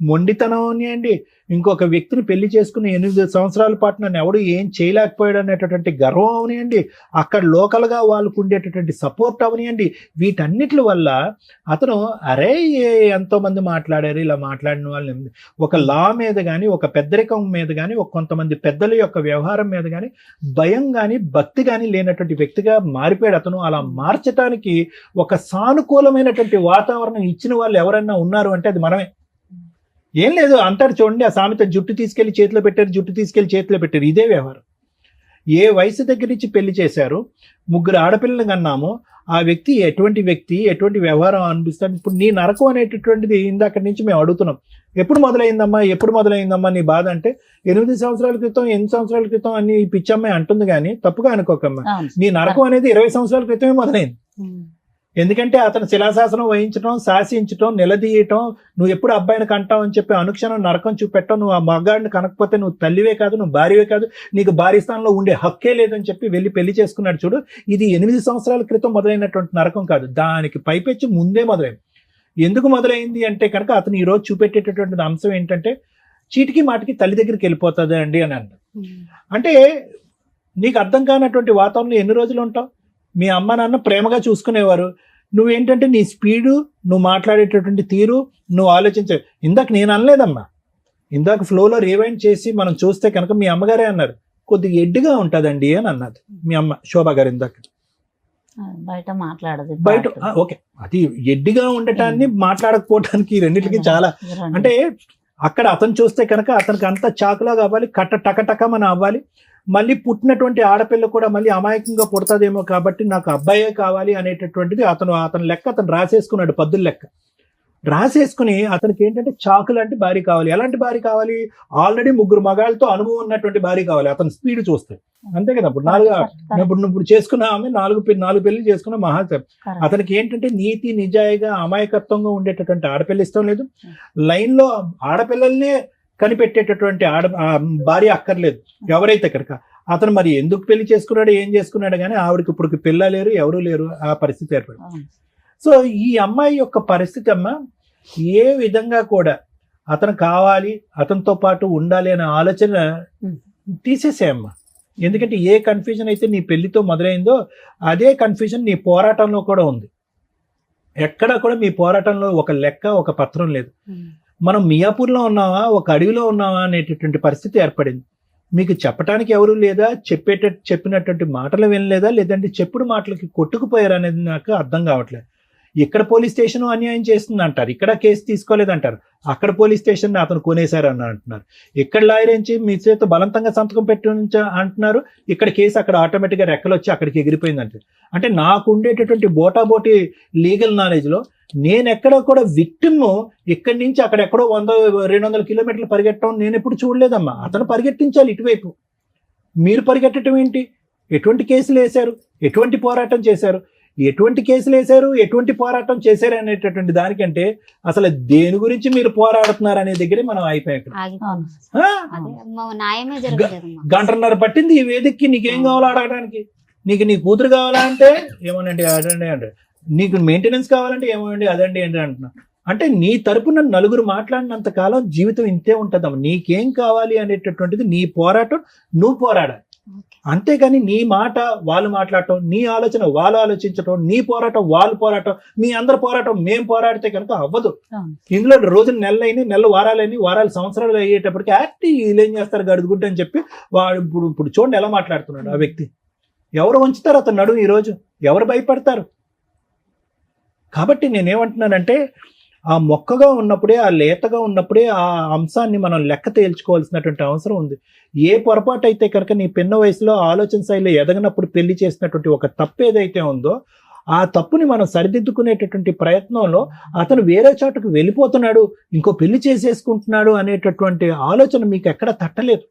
మొండితనం ఉన్నాయండి, ఇంకొక వ్యక్తిని పెళ్లి చేసుకుని 8 సంవత్సరాల పాటు నన్ను ఎవడు ఏం చేయలేకపోయాడు అనేటటువంటి గర్వం అవనియండి, అక్కడ లోకల్గా వాళ్ళకు ఉండేటటువంటి సపోర్ట్ అవనియండి. వీటన్నిటి వల్ల అతను అరే ఎంతో మంది మాట్లాడారు, ఇలా మాట్లాడిన వాళ్ళని ఒక లా మీద కానీ, ఒక పెద్దరికం మీద కానీ, ఒక కొంతమంది పెద్దల యొక్క వ్యవహారం మీద కానీ భయం కానీ భక్తి కానీ లేనటువంటి వ్యక్తిగా మారిపోయాడు అతను. అలా మార్చడానికి ఒక సానుకూలమైనటువంటి వాతావరణం ఇచ్చిన వాళ్ళు ఎవరైనా ఉన్నారు అంటే అది మనమే. ఏం లేదు అంటారు చూడండి, ఆ సామెత, జుట్టు తీసుకెళ్లి చేతిలో పెట్టారు. ఇదే వ్యవహారం. ఏ వయసు దగ్గర నుంచి పెళ్లి చేశారు, 3 ఆడపిల్లలను కన్నాము, ఆ వ్యక్తి ఎటువంటి వ్యవహారం అనిపిస్తాడు. ఇప్పుడు నీ నరకం అనేటటువంటిది ఇందాక నుంచి మేము అడుగుతున్నాం, ఎప్పుడు మొదలైందమ్మా నీ బాధ అంటే 8 సంవత్సరాల క్రితం 8 సంవత్సరాల క్రితం అని పిచ్చమ్మాయి అంటుంది. కానీ తప్పుగా అనుకోకమ్మా, నీ నరకం అనేది 20 సంవత్సరాల క్రితమే మొదలైంది. ఎందుకంటే అతను శిలాశాసనం వహించడం, శాసించడం, నిలదీయటం, నువ్వు ఎప్పుడు అబ్బాయిని కంటావు అని చెప్పి అనుక్షణం నరకం చూపెట్టడం, నువ్వు ఆ మగాడిని కనకపోతే నువ్వు తల్లివే కాదు, నువ్వు భార్యవే కాదు, నీకు భార్య స్థానంలో ఉండే హక్కే లేదని చెప్పి వెళ్ళి పెళ్లి చేసుకున్నాడు చూడు. ఇది 8 సంవత్సరాల క్రితం మొదలైనటువంటి నరకం కాదు, దానికి పైపెచ్చి ముందే మొదలైంది. ఎందుకు మొదలైంది అంటే కనుక అతను ఈరోజు చూపెట్టేటటువంటి అంశం ఏంటంటే, చీటికి మాటికి తల్లి దగ్గరికి వెళ్ళిపోతుంది అండి అని అన్నాడు. అంటే నీకు అర్థం కానటువంటి వాతావరణంలో ఎన్ని రోజులు ఉంటావు? మీ అమ్మ నాన్న ప్రేమగా చూసుకునేవారు, నువ్వేంటంటే నీ స్పీడు, నువ్వు మాట్లాడేటటువంటి తీరు, నువ్వు ఆలోచించే. ఇందాక నేను అనలేదమ్మా, ఇందాక ఫ్లోలో రివైండ్ చేసి మనం చూస్తే కనుక మీ అమ్మగారే అన్నారు, కొద్దిగా ఎడ్డుగా ఉంటుందండి అని అన్నది మీ అమ్మ శోభా గారు ఇందాక. బయట మాట్లాడదు, బయట ఓకే, అది ఎడ్డిగా ఉండటాన్ని మాట్లాడకపోవటానికి రెండింటికి చాలా అంటే, అక్కడ అతను చూస్తే కనుక అతనికి అంతా చాకులా కావాలి, టకటకమని అవ్వాలి. మళ్ళీ పుట్టినటువంటి ఆడపిల్ల కూడా మళ్ళీ అమాయకంగా పుడతాదేమో కాబట్టి నాకు అబ్బాయే కావాలి అనేటటువంటిది అతను లెక్క అతను రాసేసుకున్నాడు, పద్దుల లెక్క రాసేసుకుని అతనికి ఏంటంటే చాకు లాంటి భార్య కావాలి. ఎలాంటి భార్య కావాలి? ఆల్రెడీ 3 మగాళ్ళతో అనుభవం ఉన్నటువంటి భార్య కావాలి అతని స్పీడ్ చూస్తే. అంతే కదా, ఇప్పుడు చేసుకున్న ఆమె 4 పెళ్లి చేసుకున్న మహాసేపు. అతనికి ఏంటంటే నీతి నిజాయిగా అమాయకత్వంగా ఉండేటటువంటి ఆడపిల్ల ఇష్టం లేదు, లైన్ లో ఆడపిల్లల్నే కనిపెట్టేటటువంటి భార్య అక్కర్లేదు ఎవరైతే కనుక. అతను మరి ఎందుకు పెళ్లి చేసుకున్నాడు, ఏం చేసుకున్నాడు కానీ ఆవిడకి ఇప్పుడు పిల్ల లేరు, ఎవరూ లేరు, ఆ పరిస్థితి ఏర్పడింది. సో ఈ అమ్మాయి యొక్క పరిస్థితి అమ్మ, ఏ విధంగా కూడా అతను కావాలి, అతనితో పాటు ఉండాలి అనే ఆలోచన తీసేసేయమ్మా. ఎందుకంటే ఏ కన్ఫ్యూజన్ అయితే నీ పెళ్లితో మొదలైందో అదే కన్ఫ్యూజన్ నీ పోరాటంలో కూడా ఉంది. ఎక్కడా కూడా మీ పోరాటంలో ఒక లెక్క, ఒక పత్రం లేదు. మనం మియాపూర్లో ఉన్నావా, ఒక అడవిలో ఉన్నావా అనేటటువంటి పరిస్థితి ఏర్పడింది. మీకు చెప్పడానికి ఎవరు లేదా, చెప్పినటువంటి మాటలు వినలేదా, లేదంటే చెప్పుడు మాటలకి కొట్టుకుపోయారు అనేది నాకు అర్థం కావట్లేదు. ఇక్కడ పోలీస్ స్టేషన్ అన్యాయం చేస్తుంది అంటారు, ఇక్కడ కేసు తీసుకోలేదంటారు, అక్కడ పోలీస్ స్టేషన్ అతను కొనేశారు అని అంటున్నారు, ఇక్కడ లాయర్ నుంచి మీ చేత బలవంతంగా సంతకం పెట్టి అంటున్నారు, ఇక్కడ కేసు అక్కడ ఆటోమేటిక్గా రెక్కలు వచ్చి అక్కడికి ఎగిరిపోయిందంటే. అంటే నాకు ఉండేటటువంటి బోటాబోటి లీగల్ నాలెడ్జ్లో నేను ఎక్కడ కూడా విక్టిమ్ ఇక్కడి నుంచి అక్కడెక్కడో 100-200 కిలోమీటర్లు పరిగెట్టడం నేను ఎప్పుడు చూడలేదమ్మా. అతను పరిగెట్టించాలి ఇటువైపు, మీరు పరిగెట్టడం ఏంటి? ఎటువంటి కేసులు వేశారు, ఎటువంటి పోరాటం చేశారు, ఎటువంటి కేసులు వేశారు, ఎటువంటి పోరాటం చేశారు అనేటటువంటి దానికంటే అసలు దేని గురించి మీరు పోరాడుతున్నారు అనే దగ్గరే మనం అయిపోయాం. న్యాయమే జరగలేదమ్మా. గంటన్నర పట్టింది ఈ వేదికకి. నీకేం కావాలో అడగడానికి. నీకు నీ కూతురు కావాలా అంటే ఏమోనండి అదండి అంటే, నీకు మెయింటెనెన్స్ కావాలంటే ఏమోనండి అదండి ఏంటి అంటున్నా. అంటే నీ తరపున నలుగురు మాట్లాడినంత కాలం జీవితం ఇంతే ఉంటుందమ్మా. నీకేం కావాలి అనేటటువంటిది నీ పోరాటం నువ్వు పోరాడాలి. అంతేగాని నీ మాట వాళ్ళు మాట్లాడటం, నీ ఆలోచన వాళ్ళు ఆలోచించటం, నీ పోరాటం వాళ్ళు పోరాటం, మీ అందరి పోరాటం మేము పోరాడితే కనుక అవ్వదు. ఇందులో రోజులు నెలలు వారాలు సంవత్సరాలు అయ్యేటప్పటికి వీళ్ళు ఏం చేస్తారు గడుగుడ్డు అని చెప్పి వాడు ఇప్పుడు చూడండి ఎలా మాట్లాడుతున్నాడు ఆ వ్యక్తి. ఎవరు వంచుతారు అతను నడుము ఈరోజు, ఎవరు భయపడతారు? కాబట్టి నేనేమంటున్నానంటే ఆ మొక్కగా ఉన్నప్పుడే, ఆ లేతగా ఉన్నప్పుడే ఆ అంశాన్ని మనం లెక్క తేల్చుకోవాల్సినటువంటి అవసరం ఉంది. ఏ పొరపాటు అయితే కనుక నీ పిన్న వయసులో ఆలోచన శైలిలో ఎదగనప్పుడు పెళ్లి చేసినటువంటి ఒక తప్పు ఏదైతే ఉందో ఆ తప్పుని మనం సరిదిద్దుకునేటటువంటి ప్రయత్నంలో అతను వేరే చోటుకు వెళ్ళిపోతున్నాడు, ఇంకో పెళ్లి చేసేసుకుంటున్నాడు అనేటటువంటి ఆలోచన మీకు ఎక్కడ తట్టలేదు.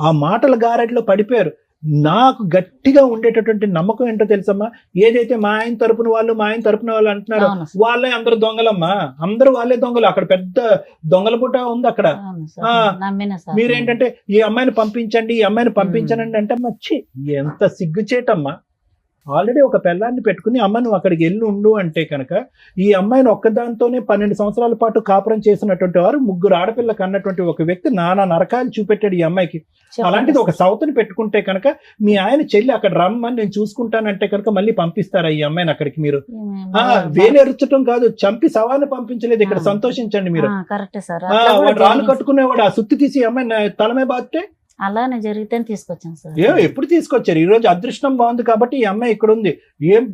ఆ మాటల గారడిలో పడిపోయారు. నాకు గట్టిగా ఉండేటటువంటి నమ్మకం ఏంటో తెలుసమ్మా, ఏదైతే మా ఆయన తరపున వాళ్ళు అంటున్నారో వాళ్ళే అందరు దొంగలమ్మా, అందరూ వాళ్ళే దొంగలు. అక్కడ పెద్ద దొంగల పుట్ట ఉంది అక్కడ. మీరేంటంటే ఈ అమ్మాయిని పంపించండి అంటే మచ్చి ఎంత సిగ్గుచేటమ్మా. ఆల్రెడీ ఒక పిల్లాన్ని పెట్టుకుని అమ్మ నువ్వు అక్కడికి వెళ్ళి ఉండు అంటే కనుక ఈ అమ్మాయిని ఒక్కదాంతోనే 12 సంవత్సరాల పాటు కాపురం చేసినటువంటి వారు, 3 ఆడపిల్లలకు అన్నటువంటి ఒక వ్యక్తి నానా నరకాలు చూపెట్టాడు ఈ అమ్మాయికి. అలాంటిది ఒక సౌతని పెట్టుకుంటే కనుక మీ ఆయన చెల్లి అక్కడ రమ్మని నేను చూసుకుంటానంటే కనుక మళ్ళీ పంపిస్తారా ఈ అమ్మాయిని అక్కడికి? మీరు వేలెరచడం కాదు, చంపి శవాన్ని పంపించలేదు. ఇక్కడ సంతోషించండి మీరు. వాడు రాళ్ళు కట్టుకునేవాడు ఆ సుత్తి తీసి అమ్మాయిని తలమే బాధితే అలానే జరిగితే తీసుకొచ్చాను సార్. ఎప్పుడు తీసుకొచ్చారు? ఈ రోజు అదృష్టం బాగుంది కాబట్టి ఈ అమ్మాయి ఇక్కడ ఉంది.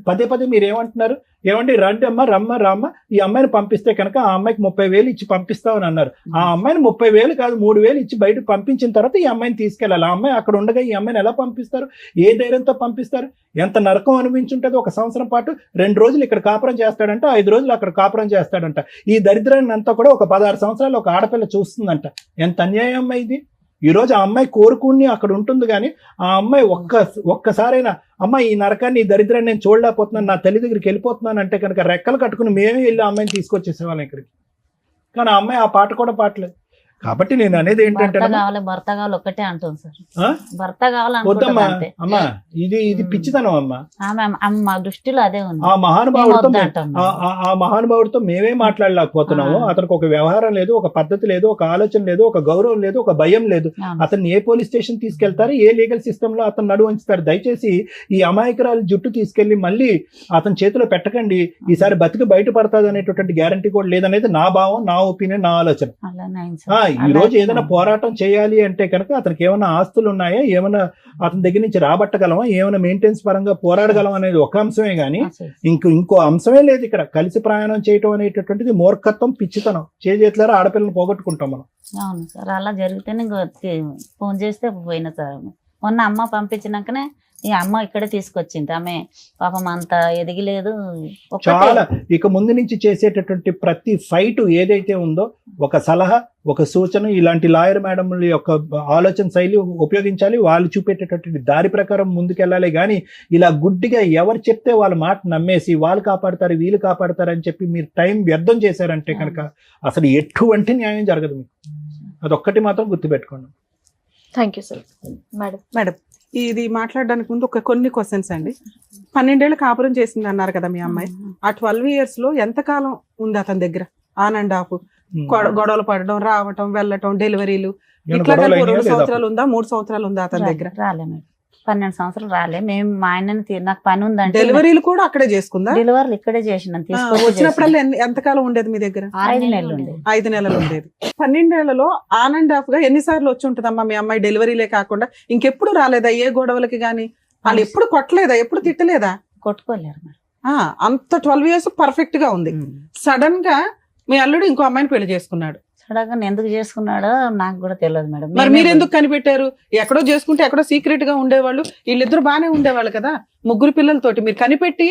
పదే మీరు ఏమంటున్నారు? ఏమండి రండి అమ్మ రామ్మ ఈ అమ్మాయిని పంపిస్తే కనుక ఆ అమ్మాయికి 30,000 ఇచ్చి పంపిస్తామని అన్నారు. ఆ అమ్మాయిని 30,000 కాదు 3,000 ఇచ్చి బయటకు పంపించిన తర్వాత ఈ అమ్మాయిని తీసుకెళ్ళాలి. ఆ అమ్మాయి అక్కడ ఉండగా ఈ అమ్మాయిని ఎలా పంపిస్తారు? ఏ ధైర్యంతో పంపిస్తారు? ఎంత నరకం అనిపించుంటుంది. 1 సంవత్సరం పాటు 2 రోజులు ఇక్కడ కాపురం చేస్తాడంట, 5 రోజులు అక్కడ కాపురం చేస్తాడంట. ఈ దరిద్రాన్ని అంతా కూడా ఒక 16 సంవత్సరాలు ఒక ఆడపిల్ల చూస్తుందంట. ఎంత అన్యాయం అమ్మాయి ఇది. ఈ రోజు ఆ అమ్మాయి కోరుకుని అక్కడ ఉంటుంది, కానీ ఆ అమ్మాయి ఒక్కసారైనా అమ్మ ఈ నరకాన్ని ఈ దరిద్రాన్ని నేను చూడలేకపోతున్నాను, నా తల్లి దగ్గరికి వెళ్ళిపోతున్నాను అంటే కనుక రెక్కలు కట్టుకుని మేమే వెళ్ళి ఆ అమ్మాయిని తీసుకొచ్చేసేవాళ్ళం ఇక్కడికి. కానీ ఆ అమ్మాయి ఆ పాట కూడా పాడలేదు. కాబట్టి నేను అనేది ఏంటంటే భర్త కావాలి ఒక్కటే అంటుంది సార్. భర్త వద్దమ్మా అమ్మా, ఇది పిచ్చితనం అమ్మా. మా దృష్టిలో అదే ఉంది. ఆ మహానుభావుడితో మేమే మాట్లాడలేకపోతున్నాము. అతనికి ఒక వ్యవహారం లేదు, ఒక పద్ధతి లేదు, ఒక ఆలోచన లేదు, ఒక గౌరవం లేదు, ఒక భయం లేదు. అతన్ని ఏ పోలీస్ స్టేషన్ తీసుకెళ్తారు, ఏ లీగల్ సిస్టమ్ లో అతను నడువు ఉంచుతారు? దయచేసి ఈ అమాయకురాలు జుట్టు తీసుకెళ్లి మళ్ళీ అతని చేతిలో పెట్టకండి. ఈసారి బతికి బయటపడతాది అనేటటువంటి గ్యారంటీ కూడా లేదనేది నా భావం, నా ఒపీనియన్, నా ఆలోచన. ఈ రోజు ఏదైనా పోరాటం చేయాలి అంటే కనుక అతనికి ఏమైనా ఆస్తులు ఉన్నాయా, ఏమైనా అతని దగ్గర నుంచి రాబట్టగలమా, ఏమైనా మెయింటెనెన్స్ పరంగా పోరాడగలం అనేది ఒక అంశమే గానీ ఇంకో అంశమే లేదు ఇక్కడ. కలిసి ప్రయాణం చేయటం అనేటటువంటిది మూర్ఖత్వం, పిచ్చితనం. చేతులారా ఆడపిల్లని పోగొట్టుకుంటాం మనం. అవును సార్, అలా జరిగితేనే ఫోన్ చేస్తే పోయిన సార్. మొన్న అమ్మ పంపించినాకనే ఈ అమ్మ ఇక్కడే తీసుకొచ్చింది. ఆమె పాపం అంత ఎదిగిలేదు. చాలా ఇక ముందు నుంచి చేసేటటువంటి ప్రతి ఫైట్ ఏదైతే ఉందో ఒక సలహా, ఒక సూచన, ఇలాంటి లాయర్ మేడంల యొక్క ఆలోచన శైలి ఉపయోగించాలి. వాళ్ళు చూపేటటువంటి దారి ప్రకారం ముందుకెళ్ళాలి. కానీ ఇలా గుడ్డిగా ఎవరు చెప్తే వాళ్ళ మాట నమ్మేసి వాళ్ళు కాపాడతారు వీళ్ళు కాపాడతారు అని చెప్పి మీరు టైం వ్యర్థం చేశారంటే కనుక అసలు ఎటువంటి న్యాయం జరగదు మీకు. అదొక్కటి మాత్రం గుర్తుపెట్టుకోండి. Thank you sir. మేడం ఇది మాట్లాడడానికి ముందు కొన్ని క్వశ్చన్స్ అండి. 12 ఏళ్ళు కాపురం చేసింది అన్నారు కదా మీ అమ్మాయి. ఆ 12 years లో ఎంతకాలం ఉంది అతని దగ్గర? ఆన్ అండ్ ఆఫ్ గొడవలు పడడం, రావటం, వెళ్ళటం, డెలివరీలు ఏమైనా ఇట్లా గొడవలు కలిపి అయినాయా 2 లేదా? సంవత్సరాలు ఉందా 3 సంవత్సరాలు ఉందా అతని దగ్గర? రాలే మేడం, 12 సంవత్సరాలు రాలే. మేము మా ఆయనని నాకు పని ఉందంటే డెలివరీలు కూడా అక్కడే చేసుకుందా? డెలివరీలు ఇక్కడే చేసిన వచ్చినప్పుడల్లా ఎంతకాలం ఉండేది మీ దగ్గర? 5 నెలలు ఉండేది. 5 నెలలు ఉండేది. 12 ఏళ్లలో ఆన్ అండ్ ఆఫ్ గా ఎన్నిసార్లు వచ్చి ఉంటుందమ్మా మీ అమ్మాయి డెలివరీలే కాకుండా? ఇంకెప్పుడు రాలేదా ఏ గొడవలకి గానీ? వాళ్ళు ఎప్పుడు కొట్టలేదా, ఎప్పుడు తిట్టలేదా? కొట్టుకోలేరు మేడం. అంత 12 years పర్ఫెక్ట్ గా ఉంది. సడన్ గా మీ అల్లుడు ఇంకో అమ్మాయిని పెళ్లి చేసుకున్నాడు. సడన్ గా ఎందుకు చేసుకున్నాడో నాకు కూడా తెలియదు మేడం. మరి మీరు ఎందుకు కనిపెట్టారు? ఎక్కడో చేసుకుంటే ఎక్కడో సీక్రెట్ గా ఉండేవాళ్ళు, వీళ్ళిద్దరు బానే ఉండేవాళ్ళు కదా 3 పిల్లలతోటి. మీరు కనిపెట్టి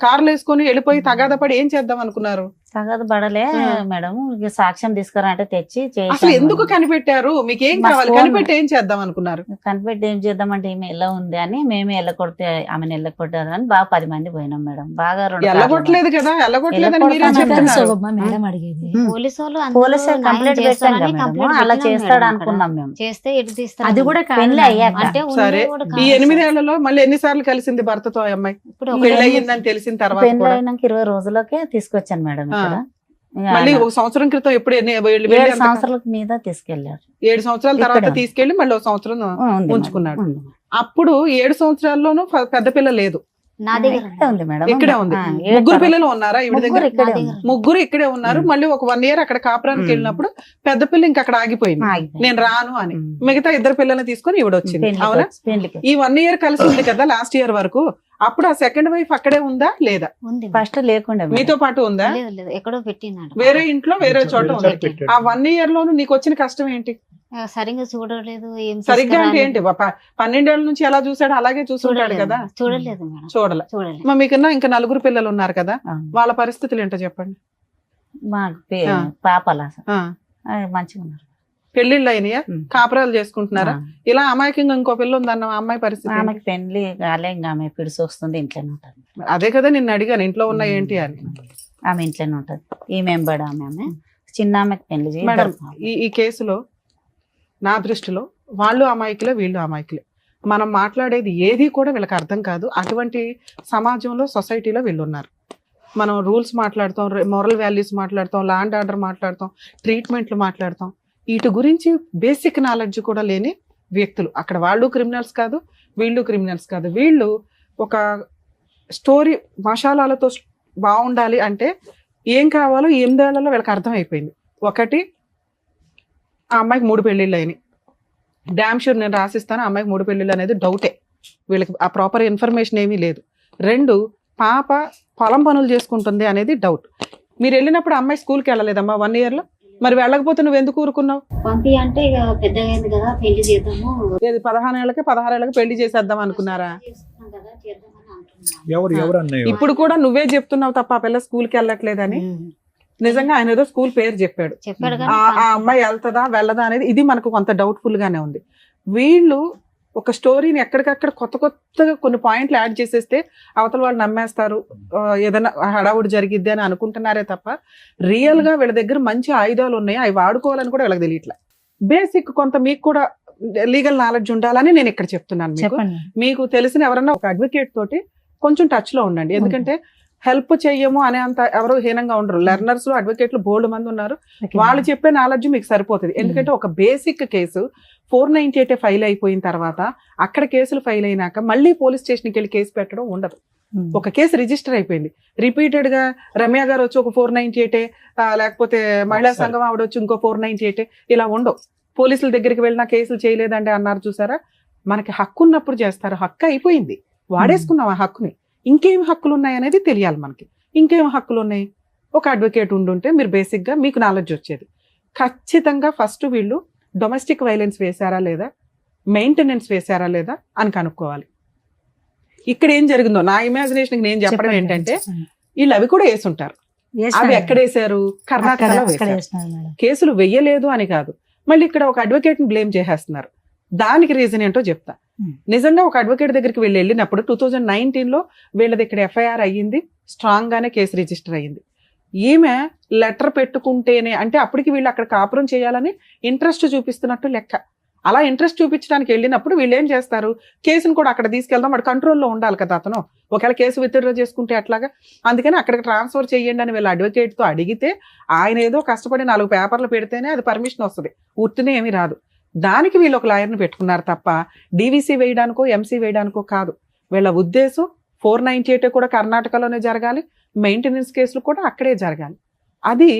కార్లు వేసుకొని వెళ్ళిపోయి తగాద పడి ఏం చేద్దాం అనుకున్నారు? తగదు పడలే మేడం. సాక్ష్యం తీసుకురంటే తెచ్చి అసలు ఎందుకు కనిపెట్టారు? మీకు ఏం కావాలి? కనిపెట్టి ఏం చేద్దాం అనుకున్నారు? కనిపెట్టి ఏం చేద్దామంటే ఈమె ఎలా ఉంది అని మేమే ఎల్లకొడితే ఆమెను ఎల్లకొట్టారు అని బాగా 10 మంది పోయినాం మేడం. బాగా ఎల్లగొట్టలేదు కదా, ఎల్లగొట్టలేదని మీరే చెప్తున్నారు. మేడం అడిగేది పోలీసు వాళ్ళు పోలీసు కంప్లైంట్ పెట్టాం కదా మేడం. అలా చేస్తాడు అనుకున్నాం మేము. చేస్తే ఎటు తీస్తారు? అది కూడా పెళ్లి అయ్యాక. అంటే సరే, ఈ 8 ఏళ్లలో మళ్ళీ ఎన్నిసార్లు కలిసింది భర్తతో ఆ అమ్మాయి? పెళ్లి అయ్యిందని తెలిసిన తర్వాత పెళ్లి అయినాక 20 రోజులకే తీసుకొచ్చాను మేడం ఇక్కడ. మళ్ళీ 1 సంవత్సరం క్రితం ఎప్పుడు 7 సంవత్సరాల మీద తీసుకెళ్లారు. 7 సంవత్సరాల తర్వాత తీసుకెళ్లి మళ్ళీ 1 సంవత్సరం ఉంచుకున్నాడు. అప్పుడు 7 సంవత్సరాల్లోనూ పెద్ద పిల్ల లేదు. నా దగ్గర ఉంది మేడం. ఇక్కడే ఉంది. 3 పిల్లలు ఉన్నారా ఈవిడ దగ్గర? 3 ఇక్కడే ఉన్నారు. మళ్ళీ ఒక 1 year అక్కడ కాపురానికి వెళ్ళినప్పుడు పెద్ద పిల్ల ఇంకా అక్కడ ఆగిపోయింది, నేను రాను అని. మిగతా 2 పిల్లల్ని తీసుకొని ఈవిడ వచ్చింది. అవునా? ఈ 1 year కలిసి ఉంది కదా లాస్ట్ ఇయర్ వరకు. అప్పుడు ఆ సెకండ్ వైఫ్ అక్కడే ఉందా లేదా? ఫస్ట్ లేకుండా మీతో పాటు ఉందా? లేదు, ఎక్కడో పెట్టినాడు. వేరే ఇంట్లో వేరే చోట ఉంది. ఆ 1 year లోను నీకు వచ్చిన కష్టం ఏంటి? సరిగ్గా చూడలేదు. ఏం సరిగ్గా అంటే ఏంటి? 12 ఏళ్ల నుంచి ఎలా చూసాడో అలాగే చూసుంటాడు కదా. చూడలేదు మేడం, చూడలే. మీకన్నా ఇంకా 4 పిల్లలు ఉన్నారు కదా, వాళ్ళ పరిస్థితులు ఏంటో చెప్పండి. మాకు పాపలా మంచిగా ఉన్నారు. పెళ్లిళ్ళు అయినాయా? కాపురాలు చేసుకుంటున్నారా? ఇలా అమాయకంగా ఇంకో పిల్ల ఉందన్న అమ్మాయి పరిస్థితి? ఆమెకి పెళ్లి కాలే, ఇంకా ఆమె పిడిసి వస్తుంది, ఇంట్లోనే ఉంటుంది. అదే కదా నిన్ను అడిగాను, ఇంట్లో ఉన్న ఏంటి అని. ఆమె ఇంట్లోనే ఉంటుంది. ఈ మెంబర్ ఆమె చిన్న ఆమెకి పెళ్లి. మేడం, ఈ కేసులో నా దృష్టిలో వాళ్ళు అమాయకులే, వీళ్ళు అమాయకులే. మనం మాట్లాడేది ఏది కూడా వీళ్ళకి అర్థం కాదు. అటువంటి సమాజంలో, సొసైటీలో వీళ్ళు ఉన్నారు. మనం రూల్స్ మాట్లాడతాం, మోరల్ వాల్యూస్ మాట్లాడతాం, ల్యాండ్ ఆర్డర్ మాట్లాడతాం, ట్రీట్మెంట్లు మాట్లాడతాం. వీటి గురించి బేసిక్ నాలెడ్జ్ కూడా లేని వ్యక్తులు అక్కడ. వాళ్ళు క్రిమినల్స్ కాదు, వీళ్ళు క్రిమినల్స్ కాదు. వీళ్ళు ఒక స్టోరీ మసాలాలతో బాగుండాలి అంటే ఏం కావాలో 8 ఏళ్లలో వీళ్ళకి అర్థమైపోయింది. ఒకటి, ఆ అమ్మాయికి 3 పెళ్లిళ్ళు అయినాయి. డ్యామ్ షూర్ నేను రాసిస్తాను, ఆ అమ్మాయికి 3 పెళ్లిళ్ళు అనేది డౌటే. వీళ్ళకి ఆ ప్రాపర్ ఇన్ఫర్మేషన్ ఏమీ లేదు. 2, పాప పొలం పనులు చేసుకుంటుంది అనేది డౌట్. మీరు వెళ్ళినప్పుడు అమ్మాయి స్కూల్కి వెళ్ళలేదమ్మా 1 year లో? మరి వెళ్ళకపోతే నువ్వు ఎందుకు ఊరుకున్నావు? పంపి అంటే ఇక పెద్దగా అయింది కదా, పెళ్లి చేద్దాము. 15 ఏళ్ళకి 16 ఏళ్ళకి పెళ్లి చేసేద్దాం అనుకున్నారా? ఎవరు అన్నయ్య? ఇప్పుడు కూడా నువ్వే చెప్తున్నావు తప్ప ఆ పిల్ల స్కూల్కి వెళ్ళట్లేదని. నిజంగా ఆయన ఏదో స్కూల్ పేరు చెప్పాడు. ఆ అమ్మాయి వెళ్తుందా వెళ్ళదా అనేది ఇది మనకు కొంత డౌట్ఫుల్ గానే ఉంది. వీళ్ళు ఒక స్టోరీని ఎక్కడికక్కడ కొత్తగా కొన్ని పాయింట్లు యాడ్ చేసేస్తే అవతల వాళ్ళు నమ్మేస్తారు, ఏదైనా హడావుడి జరిగిద్ది అని అనుకుంటున్నారే తప్ప రియల్ గా వీళ్ళ దగ్గర మంచి ఆయుధాలు ఉన్నాయి, అవి వాడుకోవాలని కూడా వీళ్ళకి తెలియట్లే. బేసిక్ కొంత మీకు కూడా లీగల్ నాలెడ్జ్ ఉండాలని నేను ఇక్కడ చెప్తున్నాను. మీకు తెలిసిన ఎవరన్నా ఒక అడ్వకేట్ తోటి కొంచెం టచ్ లో ఉండండి. ఎందుకంటే హెల్ప్ చెయ్యము అనే అంత ఎవరు హీనంగా ఉండరు. లెర్నర్స్ లో అడ్వకేట్లు బోల్డ్ మంది ఉన్నారు. వాళ్ళు చెప్పే నాలెడ్జ్ మీకు సరిపోతుంది. ఎందుకంటే ఒక బేసిక్ కేసు 498 ఫైల్ అయిపోయిన తర్వాత అక్కడ కేసులు ఫైల్ అయినాక మళ్ళీ పోలీస్ స్టేషన్కి వెళ్ళి కేసు పెట్టడం ఉండదు. ఒక కేసు రిజిస్టర్ అయిపోయింది, రిపీటెడ్ గా రమ్య గారు వచ్చి ఒక 498 లేకపోతే మహిళా సంఘం ఆవిడ వచ్చి ఇంకో 498 ఇలా ఉండవు. పోలీసుల దగ్గరికి వెళ్ళినా కేసులు చేయలేదండి అన్నారు. చూసారా, మనకి హక్కు ఉన్నప్పుడు చేస్తారు. హక్కు అయిపోయింది, వాడేసుకున్నాం ఆ హక్కుని. ఇంకేం హక్కులు ఉన్నాయి అనేది తెలియాలి మనకి. ఇంకేం హక్కులు ఉన్నాయి? ఒక అడ్వకేట్ ఉండుంటే మీరు బేసిక్ గా మీకు నాలెడ్జ్ వచ్చేది. ఖచ్చితంగా ఫస్ట్ వీళ్ళు డొమెస్టిక్ వైలెన్స్ వేశారా లేదా, మెయింటెనెన్స్ వేశారా లేదా అని కనుక్కోవాలి. ఇక్కడ ఏం జరిగిందో నా ఇమాజినేషన్ నేను చెప్పడం ఏంటంటే వీళ్ళు అవి కూడా వేసుంటారు. అవి ఎక్కడేశారు? కర్ణాటకలో వేశారు. కేసులు వెయ్యలేదు అని కాదు, మళ్ళీ ఇక్కడ ఒక అడ్వకేట్ ని బ్లేమ్ చేసేస్తున్నారు. దానికి రీజన్ ఏంటో చెప్తా. నిజంగా ఒక అడ్వకేట్ దగ్గరికి వెళ్ళినప్పుడు 2019లో వీళ్ళది ఇక్కడ ఎఫ్ఐఆర్ అయ్యింది, స్ట్రాంగ్ గానే కేసు రిజిస్టర్ అయ్యింది. ఈమె లెటర్ పెట్టుకుంటేనే అంటే అప్పటికి వీళ్ళు అక్కడ కాపురం చేయాలని ఇంట్రెస్ట్ చూపిస్తున్నట్టు లెక్క. అలా ఇంట్రెస్ట్ చూపించడానికి వెళ్ళినప్పుడు వీళ్ళు ఏం చేస్తారు, కేసును కూడా అక్కడ తీసుకెళ్దాం, వాడు కంట్రోల్లో ఉండాలి కదా అతను. ఒకవేళ కేసు విత్డ్రా చేసుకుంటే అట్లాగా, అందుకని అక్కడికి ట్రాన్స్ఫర్ చేయండి అని వీళ్ళు అడ్వకేట్తో అడిగితే ఆయన ఏదో కష్టపడి 4 పేపర్లు పెడితేనే అది పర్మిషన్ వస్తుంది, ఉర్తినే ఏమీ రాదు. దానికి వీళ్ళు ఒక లాయర్ని పెట్టుకున్నారు తప్ప డీవీసీ వేయడానికో ఎంసీ వేయడానికో కాదు. వీళ్ళ ఉద్దేశం 498 కూడా కర్ణాటకలోనే జరగాలి, మెయింటెనెన్స్ కేసులు కూడా అక్కడే జరగాలి. అది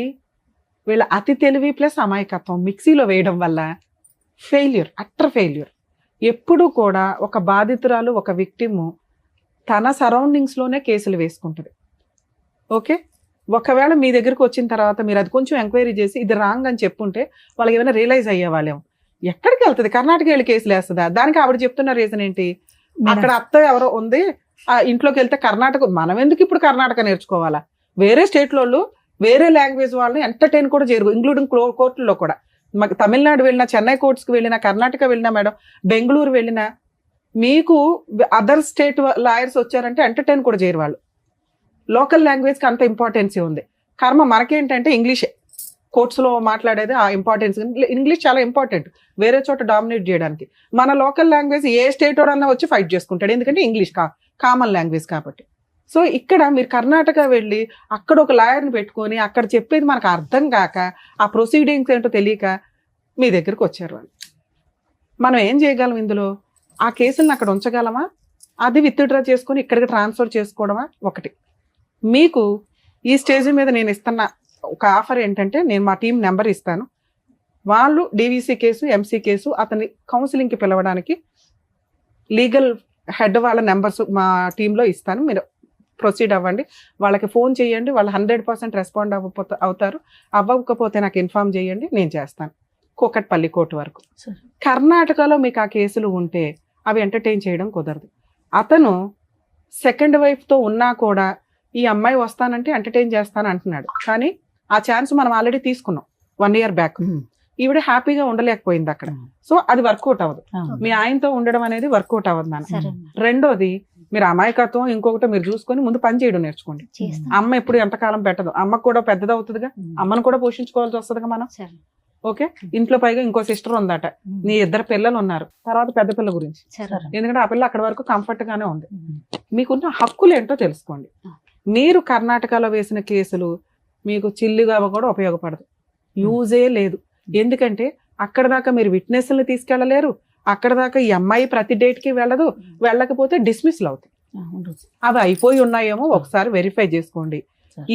వీళ్ళ అతి తెలివి ప్లస్ అమాయకత్వం మిక్సీలో వేయడం వల్ల ఫెయిల్యూర్, అట్టర్ ఫెయిల్యూర్. ఎప్పుడు కూడా ఒక బాధితురాలు, ఒక విక్టిము తన సరౌండింగ్స్లోనే కేసులు వేసుకుంటుంది. ఓకే, ఒకవేళ మీ దగ్గరకు వచ్చిన తర్వాత మీరు అది కొంచెం ఎంక్వైరీ చేసి ఇది రాంగ్ అని చెప్పుంటే వాళ్ళకి ఏమైనా రియలైజ్ అయ్యేవాళ్ళేమో. ఎక్కడికి వెళ్తుంది, కర్ణాటక వెళ్ళి కేసులు వేస్తుందా? దానికి ఆవిడ చెప్తున్న రీజన్ ఏంటి, అక్కడ అత్త ఎవరో ఉంది, ఆ ఇంట్లోకి వెళ్తే కర్ణాటక, మనం ఎందుకు ఇప్పుడు కర్ణాటక నేర్చుకోవాలా? వేరే స్టేట్ వాళ్ళు వేరే లాంగ్వేజ్ వాళ్ళని ఎంటర్టైన్ కూడా చేయరు, ఇంక్లూడింగ్ కోర్టుల్లో కూడా. మాకు తమిళనాడు వెళ్ళినా, చెన్నై కోర్ట్స్కి వెళ్ళినా, కర్ణాటక వెళ్ళినా మేడం, బెంగళూరు వెళ్ళినా, మీకు అదర్ స్టేట్ లాయర్స్ వచ్చారంటే ఎంటర్టైన్ కూడా చేయరు వాళ్ళు. లోకల్ లాంగ్వేజ్కి అంత ఇంపార్టెన్సీ ఉంది. కర్మ మనకేంటంటే ఇంగ్లీషే కోర్ట్స్లో మాట్లాడేది, ఆ ఇంపార్టెన్స్. ఇంగ్లీష్ చాలా ఇంపార్టెంట్ వేరే చోట డామినేట్ చేయడానికి. మన లోకల్ లాంగ్వేజ్ ఏ స్టేట్ వాడన్నా వచ్చి ఫైట్ చేసుకుంటాడు, ఎందుకంటే ఇంగ్లీష్ కామన్ లాంగ్వేజ్ కాబట్టి. సో ఇక్కడ మీరు కర్ణాటక వెళ్ళి అక్కడ ఒక లాయర్ని పెట్టుకొని అక్కడ చెప్పేది మనకు అర్థం కాక, ఆ ప్రొసీడింగ్స్ ఏంటో తెలియక మీ దగ్గరకు వచ్చారు వాళ్ళు. మనం ఏం చేయగలం ఇందులో? ఆ కేసులను అక్కడ ఉంచగలమా, అది విత్డ్రా చేసుకొని ఇక్కడికి ట్రాన్స్ఫర్ చేసుకోవడమా? ఒకటి. మీకు ఈ స్టేజ్ మీద నేను ఇస్తున్న ఒక ఆఫర్ ఏంటంటే, నేను మా టీం నెంబర్ ఇస్తాను, వాళ్ళు డీవీసీ కేసు, ఎంసీ కేసు అతని కౌన్సిలింగ్కి పిలవడానికి లీగల్ హెడ్ వాళ్ళ నెంబర్స్ మా టీంలో ఇస్తాను, మీరు ప్రొసీడ్ అవ్వండి. వాళ్ళకి ఫోన్ చేయండి, వాళ్ళు 100% రెస్పాండ్ అవుతారు. అవ్వకపోతే నాకు ఇన్ఫార్మ్ చేయండి, నేను చేస్తాను. కూకట్పల్లి కోర్టు వరకు. కర్ణాటకలో మీకు ఆ కేసులు ఉంటే అవి ఎంటర్టైన్ చేయడం కుదరదు. అతను సెకండ్ వైఫ్తో ఉన్నా కూడా ఈ అమ్మాయి వస్తానంటే ఎంటర్టైన్ చేస్తాను అంటున్నాడు, కానీ ఆ ఛాన్స్ మనం ఆల్రెడీ తీసుకున్నాం 1 year బ్యాక్. ఈవిడ హ్యాపీగా ఉండలేకపోయింది అక్కడ. సో అది వర్కౌట్ అవ్వదు, మీ ఆయనతో ఉండడం అనేది వర్కౌట్ అవ్వదు నాన్న. రెండోది, మీరు అమాయకత్వం ఇంకొకటి మీరు చూసుకొని ముందు పని చేయడం నేర్చుకోండి. అమ్మ ఎప్పుడు ఎంతకాలం పెట్టదు, అమ్మకు కూడా పెద్దది అవుతుందిగా, అమ్మను కూడా పోషించుకోవాల్సి వస్తుందిగా మనం. ఓకే, ఇంట్లో పైగా ఇంకో సిస్టర్ ఉందట, నీ 2 పిల్లలు ఉన్నారు, తర్వాత పెద్ద పిల్ల గురించి, ఎందుకంటే ఆ పిల్ల అక్కడ వరకు కంఫర్ట్ గానే ఉంది. మీకున్న హక్కులు ఏంటో తెలుసుకోండి. మీరు కర్ణాటకలో వేసిన కేసులు మీకు చిల్లుగా కూడా ఉపయోగపడదు, యూజే లేదు. ఎందుకంటే అక్కడ దాకా మీరు విట్నెస్ని తీసుకెళ్ళలేరు, అక్కడ దాకా ఈ అమ్మాయి ప్రతి డేట్కి వెళ్ళదు, వెళ్ళకపోతే డిస్మిస్లు అవుతాయి. అవి అయిపోయి ఉన్నాయేమో ఒకసారి వెరిఫై చేసుకోండి.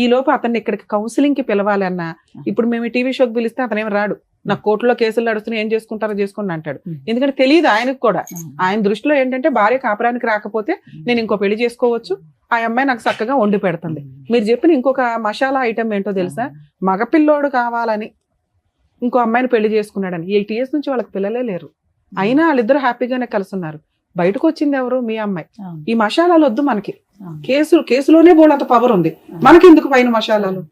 ఈ లోపు అతన్ని ఇక్కడికి కౌన్సిలింగ్కి పిలవాలన్నా, ఇప్పుడు మేము టీవీ షోకి పిలిస్తే అతను ఏమి రాడు, నాకు కోర్టులో కేసులు నడుస్తున్నాయి, ఏం చేసుకుంటారో చేసుకోండి అంటాడు. ఎందుకంటే తెలియదు ఆయనకు కూడా. ఆయన దృష్టిలో ఏంటంటే భార్య కాపురానికి రాకపోతే నేను ఇంకో పెళ్లి చేసుకోవచ్చు, ఆ అమ్మాయి నాకు చక్కగా వండి పెడుతుంది. మీరు చెప్పిన ఇంకొక మసాలా ఐటమ్ ఏంటో తెలుసా, మగపిల్లోడు కావాలని ఇంకో అమ్మాయిని పెళ్లి చేసుకున్నాడని. 8 years నుంచి వాళ్ళకి పిల్లలే లేరు, అయినా వాళ్ళిద్దరు హ్యాపీగానే కలిసి ఉన్నారు. బయటకు వచ్చింది ఎవరు, మీ అమ్మాయి. ఈ మసాలాలు వద్దు మనకి, కేసులోనే బోలంత పవర్ ఉంది, మనకి ఎందుకు పైన మసాలాలు?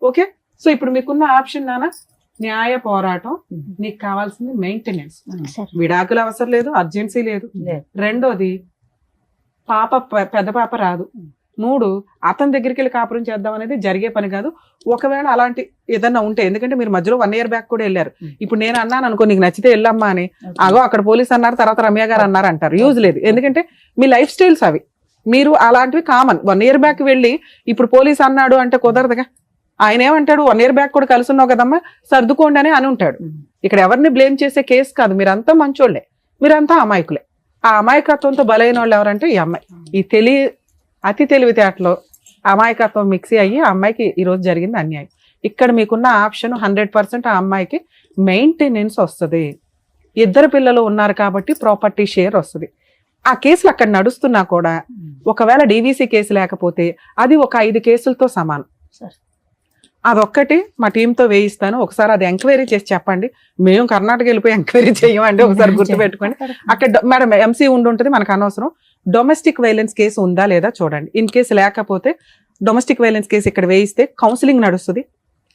ఓకే, సో ఇప్పుడు మీకున్న ఆప్షన్ నాన్న న్యాయ పోరాటం. నీకు కావాల్సింది మెయింటెనెన్స్, విడాకులు అవసరం లేదు, అర్జెన్సీ లేదు. రెండోది, పెద్ద పాప రాదు. 3, అతని దగ్గరికి వెళ్ళి కాపురం చేద్దాం అనేది జరిగే పని కాదు. ఒకవేళ అలాంటి ఏదన్నా ఉంటే, ఎందుకంటే మీరు మధ్యలో 1 year బ్యాక్ కూడా వెళ్ళారు. ఇప్పుడు నేను అన్నాను అనుకో, నీకు నచ్చితే వెళ్ళమ్మా అని, అగో అక్కడ పోలీస్ అన్నారు, తర్వాత రమ్య గారు అన్నారు అంటారు, యూజ్ లేదు. ఎందుకంటే మీ లైఫ్ స్టైల్స్ అవి, మీరు అలాంటివి కామన్. 1 year బ్యాక్ వెళ్ళి ఇప్పుడు పోలీస్ అన్నాడు అంటే కుదరదుగా. ఆయన ఏమంటాడు, 1 year బ్యాక్ కూడా కలిసి ఉన్నావు కదమ్మా, సర్దుకోండి అని ఉంటాడు. ఇక్కడ ఎవరిని బ్లేమ్ చేసే కేసు కాదు, మీరంతా మంచోళ్లే, మీరంతా అమాయకులే. ఆ అమాయకత్వంతో బలైన వాళ్ళు ఎవరంటే ఈ అమ్మాయి. ఈ అతి తెలివితేటలో అమాయకత్వం మిక్సీ అయ్యి ఆ అమ్మాయికి ఈరోజు జరిగింది అన్యాయం. ఇక్కడ మీకున్న ఆప్షన్ 100% ఆ అమ్మాయికి మెయింటెనెన్స్ వస్తుంది. 2 పిల్లలు ఉన్నారు కాబట్టి ప్రాపర్టీ షేర్ వస్తుంది. ఆ కేసులు అక్కడ నడుస్తున్నా కూడా ఒకవేళ డీవీసీ కేసు లేకపోతే అది ఒక 5 కేసులతో సమానం. అదొక్కటి మా టీంతో వేయిస్తాను, ఒకసారి అది ఎంక్వైరీ చేసి చెప్పండి. మేము కర్ణాటక వెళ్ళిపోయి ఎంక్వైరీ చేయమండి, ఒకసారి గుర్తుపెట్టుకోండి. అక్కడ మేడం ఎంసీ ఉంటుంది, మనకు అనవసరం. డొమెస్టిక్ వైలెన్స్ కేసు ఉందా లేదా చూడండి. ఇన్ కేసు లేకపోతే డొమెస్టిక్ వైలెన్స్ కేసు ఇక్కడ వేయిస్తే కౌన్సిలింగ్ నడుస్తుంది,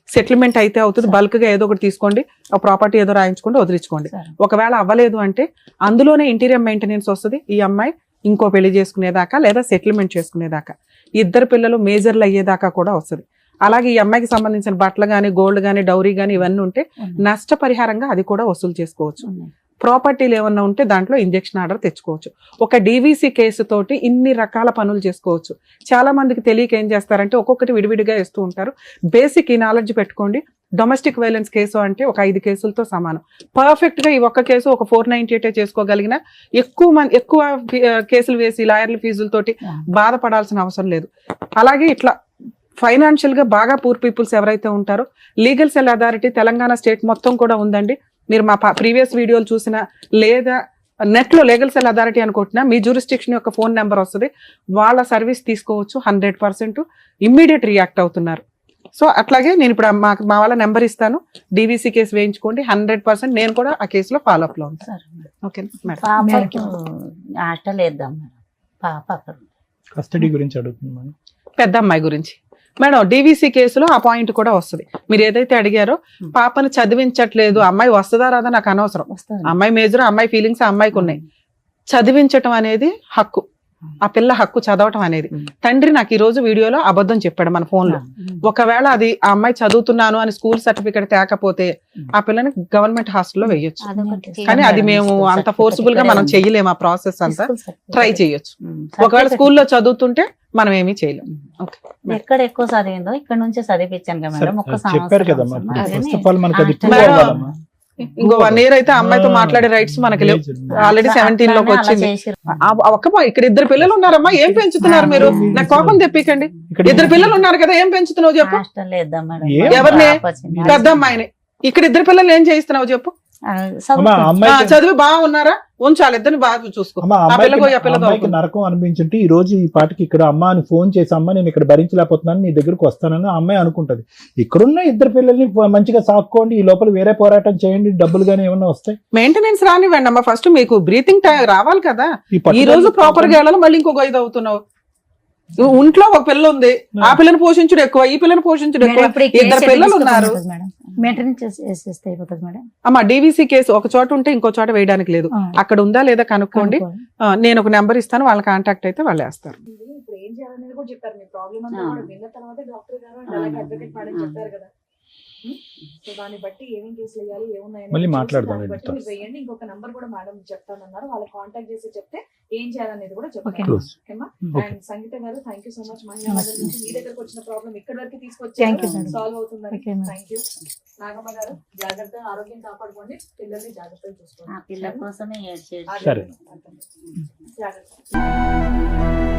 సెటిల్మెంట్ అయితే అవుతుంది. బల్క్ గా ఏదో ఒకటి తీసుకోండి, ఆ ప్రాపర్టీ ఏదో రాయించుకోండి, వదిలించుకోండి. ఒకవేళ అవ్వలేదు అంటే అందులోనే ఇంటీరియర్ మెయింటెనెన్స్ వస్తుంది. ఈ అమ్మాయి ఇంకో పెళ్లి చేసుకునేదాకా లేదా సెటిల్మెంట్ చేసుకునేదాకా, 2 పిల్లలు మేజర్లు అయ్యేదాకా కూడా వస్తుంది. అలాగే ఈ అమ్మాయికి సంబంధించిన బట్టలు కానీ, గోల్డ్ కానీ, డౌరీ కానీ ఇవన్నీ ఉంటే నష్టపరిహారంగా అది కూడా వసూలు చేసుకోవచ్చు. ప్రాపర్టీలు ఏమన్నా ఉంటే దాంట్లో ఇంజెక్షన్ ఆర్డర్ తెచ్చుకోవచ్చు. ఒక డీవీసీ కేసు తోటి ఇన్ని రకాల పనులు చేసుకోవచ్చు. చాలా మందికి తెలియక ఏం చేస్తారంటే ఒక్కొక్కటి విడివిడిగా వేస్తూ ఉంటారు. బేసిక్ ఈ నాలెడ్జ్ పెట్టుకోండి. డొమెస్టిక్ వైలెన్స్ కేసు అంటే ఒక 5 కేసులతో సమానం. పర్ఫెక్ట్ గా ఈ ఒక్క కేసు ఒక 498 చేసుకోగలిగిన ఎక్కువ కేసులు వేసి లాయర్ల ఫీజులతోటి బాధపడాల్సిన అవసరం లేదు. అలాగే ఇట్లా ఫైనాన్షియల్ గా బాగా పూర్ పీపుల్స్ ఎవరైతే ఉంటారో legal cell authority Telangana state మొత్తం కూడా ఉందండి. మీరు మా ప్రీవియస్ వీడియోలు చూసినా లేదా నెట్ లో లీగల్ సెల్ అథారిటీ అనుకుంటున్నా మీ జ్యూరిస్డిక్షన్ యొక్క ఫోన్ నెంబర్ వస్తుంది. వాళ్ళ సర్వీస్ తీసుకోవచ్చు. 100% ఇమ్మీడియట్ రియాక్ట్ అవుతున్నారు. సో అట్లాగే నేను ఇప్పుడు మా వాళ్ళ నెంబర్ ఇస్తాను, డీవీసీ కేసు వేయించుకోండి. 100% నేను కూడా ఆ కేసులో ఫాలో అప్ లో ఉంటాను. Okay madam. పాపకు హాస్టల్ వేద్దాం మేడం. పాప అక్కడ కస్టడీ గురించి అడుగుతున్నాను. పెద్ద అమ్మాయి గురించి మేడం డీవీసీ కేసులో ఆ పాయింట్ కూడా వస్తుంది. మీరు ఏదైతే అడిగారో పాపను చదివించట్లేదు, అమ్మాయి వస్తుందా రాదా నాకు అనవసరం. అమ్మాయి మేజర్, అమ్మాయి ఫీలింగ్స్ అమ్మాయికి ఉన్నాయి. చదివించటం అనేది హక్కు, ఆ పిల్ల హక్కు చదవటం అనేది. తండ్రి నాకు ఈ రోజు వీడియోలో అబద్ధం చెప్పాడు మన ఫోన్ లో. ఒకవేళ అది ఆ అమ్మాయి చదువుతున్నాను అని స్కూల్ సర్టిఫికేట్ తేకపోతే ఆ పిల్లని గవర్నమెంట్ హాస్టల్లో వేయొచ్చు. కానీ అది మేము అంత ఫోర్స్ఫుల్ గా మనం చెయ్యలేము. ఆ ప్రాసెస్ అంతా ట్రై చేయొచ్చు. ఒకవేళ స్కూల్లో చదువుతుంటే మనం ఏమీ చేయలేము. ఎక్కడ ఎక్కువ చదివిందో ఇక్కడ నుంచే చదివించాను కదా మేడం. ఒక్క చెప్పారు కదమ్మా. ఫస్ట్ ఆఫ్ ఆల్ మనకి అది prove మేడం, అవ్వాలమ్మా. ఇంకో 1 year అయితే అమ్మాయితో మాట్లాడే రైట్స్ మనకి లేవు. ఆల్రెడీ 17 లోకి వచ్చింది. ఇక్కడ 2 పిల్లలు ఉన్నారమ్మా, ఏం పెంచుతున్నారు మీరు? నాకు కోపం తెప్పికండి. 2 పిల్లలు ఉన్నారు కదా, ఏం పెంచుతున్నావు చెప్పు. హాస్టల్ వేద్దాం మేడం. ఎవరిని? పెద్ద అమ్మాయిని. ఇక్కడ 2 పిల్లలు ఏం చేయిస్తున్నావు చెప్పు. చదివి బాగున్నారా? ఉంచాలి, ఇద్దరిని బాగా చూసుకో. అమ్మాయికి నరకం అనిపించుంటే ఈ రోజు ఈ పాటికి ఇక్కడ అమ్మ అని ఫోన్ చేసి అమ్మ నేను ఇక్కడ భరించలేకపోతున్నాను నీ దగ్గరకు వస్తానని ఆ అమ్మాయి అనుకుంటది. ఇక్కడున్న 2 పిల్లల్ని మంచిగా సాక్కోండి, ఈ లోపల వేరే పోరాటం చేయండి, డబ్బులు గానీ ఏమన్నా వస్తాయి. మెయింటెనెన్స్ రానివ్వండి అమ్మా. ఫస్ట్ మీకు బ్రీతింగ్ రావాలి కదా. ఈ రోజు ప్రాపర్ గా వెళ్ళాలి, మళ్ళీ ఇంకొక 5 అవుతున్నావు. ఇంట్లో ఒక పిల్ల ఉంది, ఆ పిల్లని పోషించుడు ఎక్కువ, ఈ పిల్లని పోషించుడు ఎక్కువ. 2 పిల్లలు ఉన్నారు. అమ్మా డీవీసీ కేసు ఒక చోట ఉంటే ఇంకో చోట వేయడానికి లేదు. అక్కడ ఉందా లేదా కనుక్కోండి. నేను ఒక నెంబర్ ఇస్తాను, వాళ్ళ కాంటాక్ట్ అయితే వాళ్ళు వేస్తారు. ఇప్పుడు ఏం చేయాలనేది కూడా చెప్పారు. మీ ప్రాబ్లం అంతా కూడా విన్న తర్వాత డాక్టర్ గారు అండ్ అలాగే అడ్వకేట్ మేడం చెప్పారు కదా. సో దాన్ని బట్టి ఏమేం కేసులు వేయాలి, ఏమున్నాయని మళ్ళీ మాట్లాడదాం. వేయండి. ఇంకొక నంబర్ కూడా మేడం చెప్తానన్నారు, వాళ్ళకి కాంటాక్ట్ చేసి చెప్తే ఏం చేయాలనేది కూడా చెప్తాను. అండ్ సంగీత గారు థ్యాంక్ యూ సో మచ్. మహిళా మండలి నుంచి మీ దగ్గరకు వచ్చిన ప్రాబ్లం ఇక్కడ వరకు తీసుకొచ్చి సాల్వ్ అవుతుందని థ్యాంక్ యూ. నాగమ్మ గారు జాగ్రత్త, ఆరోగ్యం కాపాడుకోండి, పిల్లల్ని జాగ్రత్తగా చూసుకోండి. పిల్లల కోసమే సరే. జాగ్రత్త.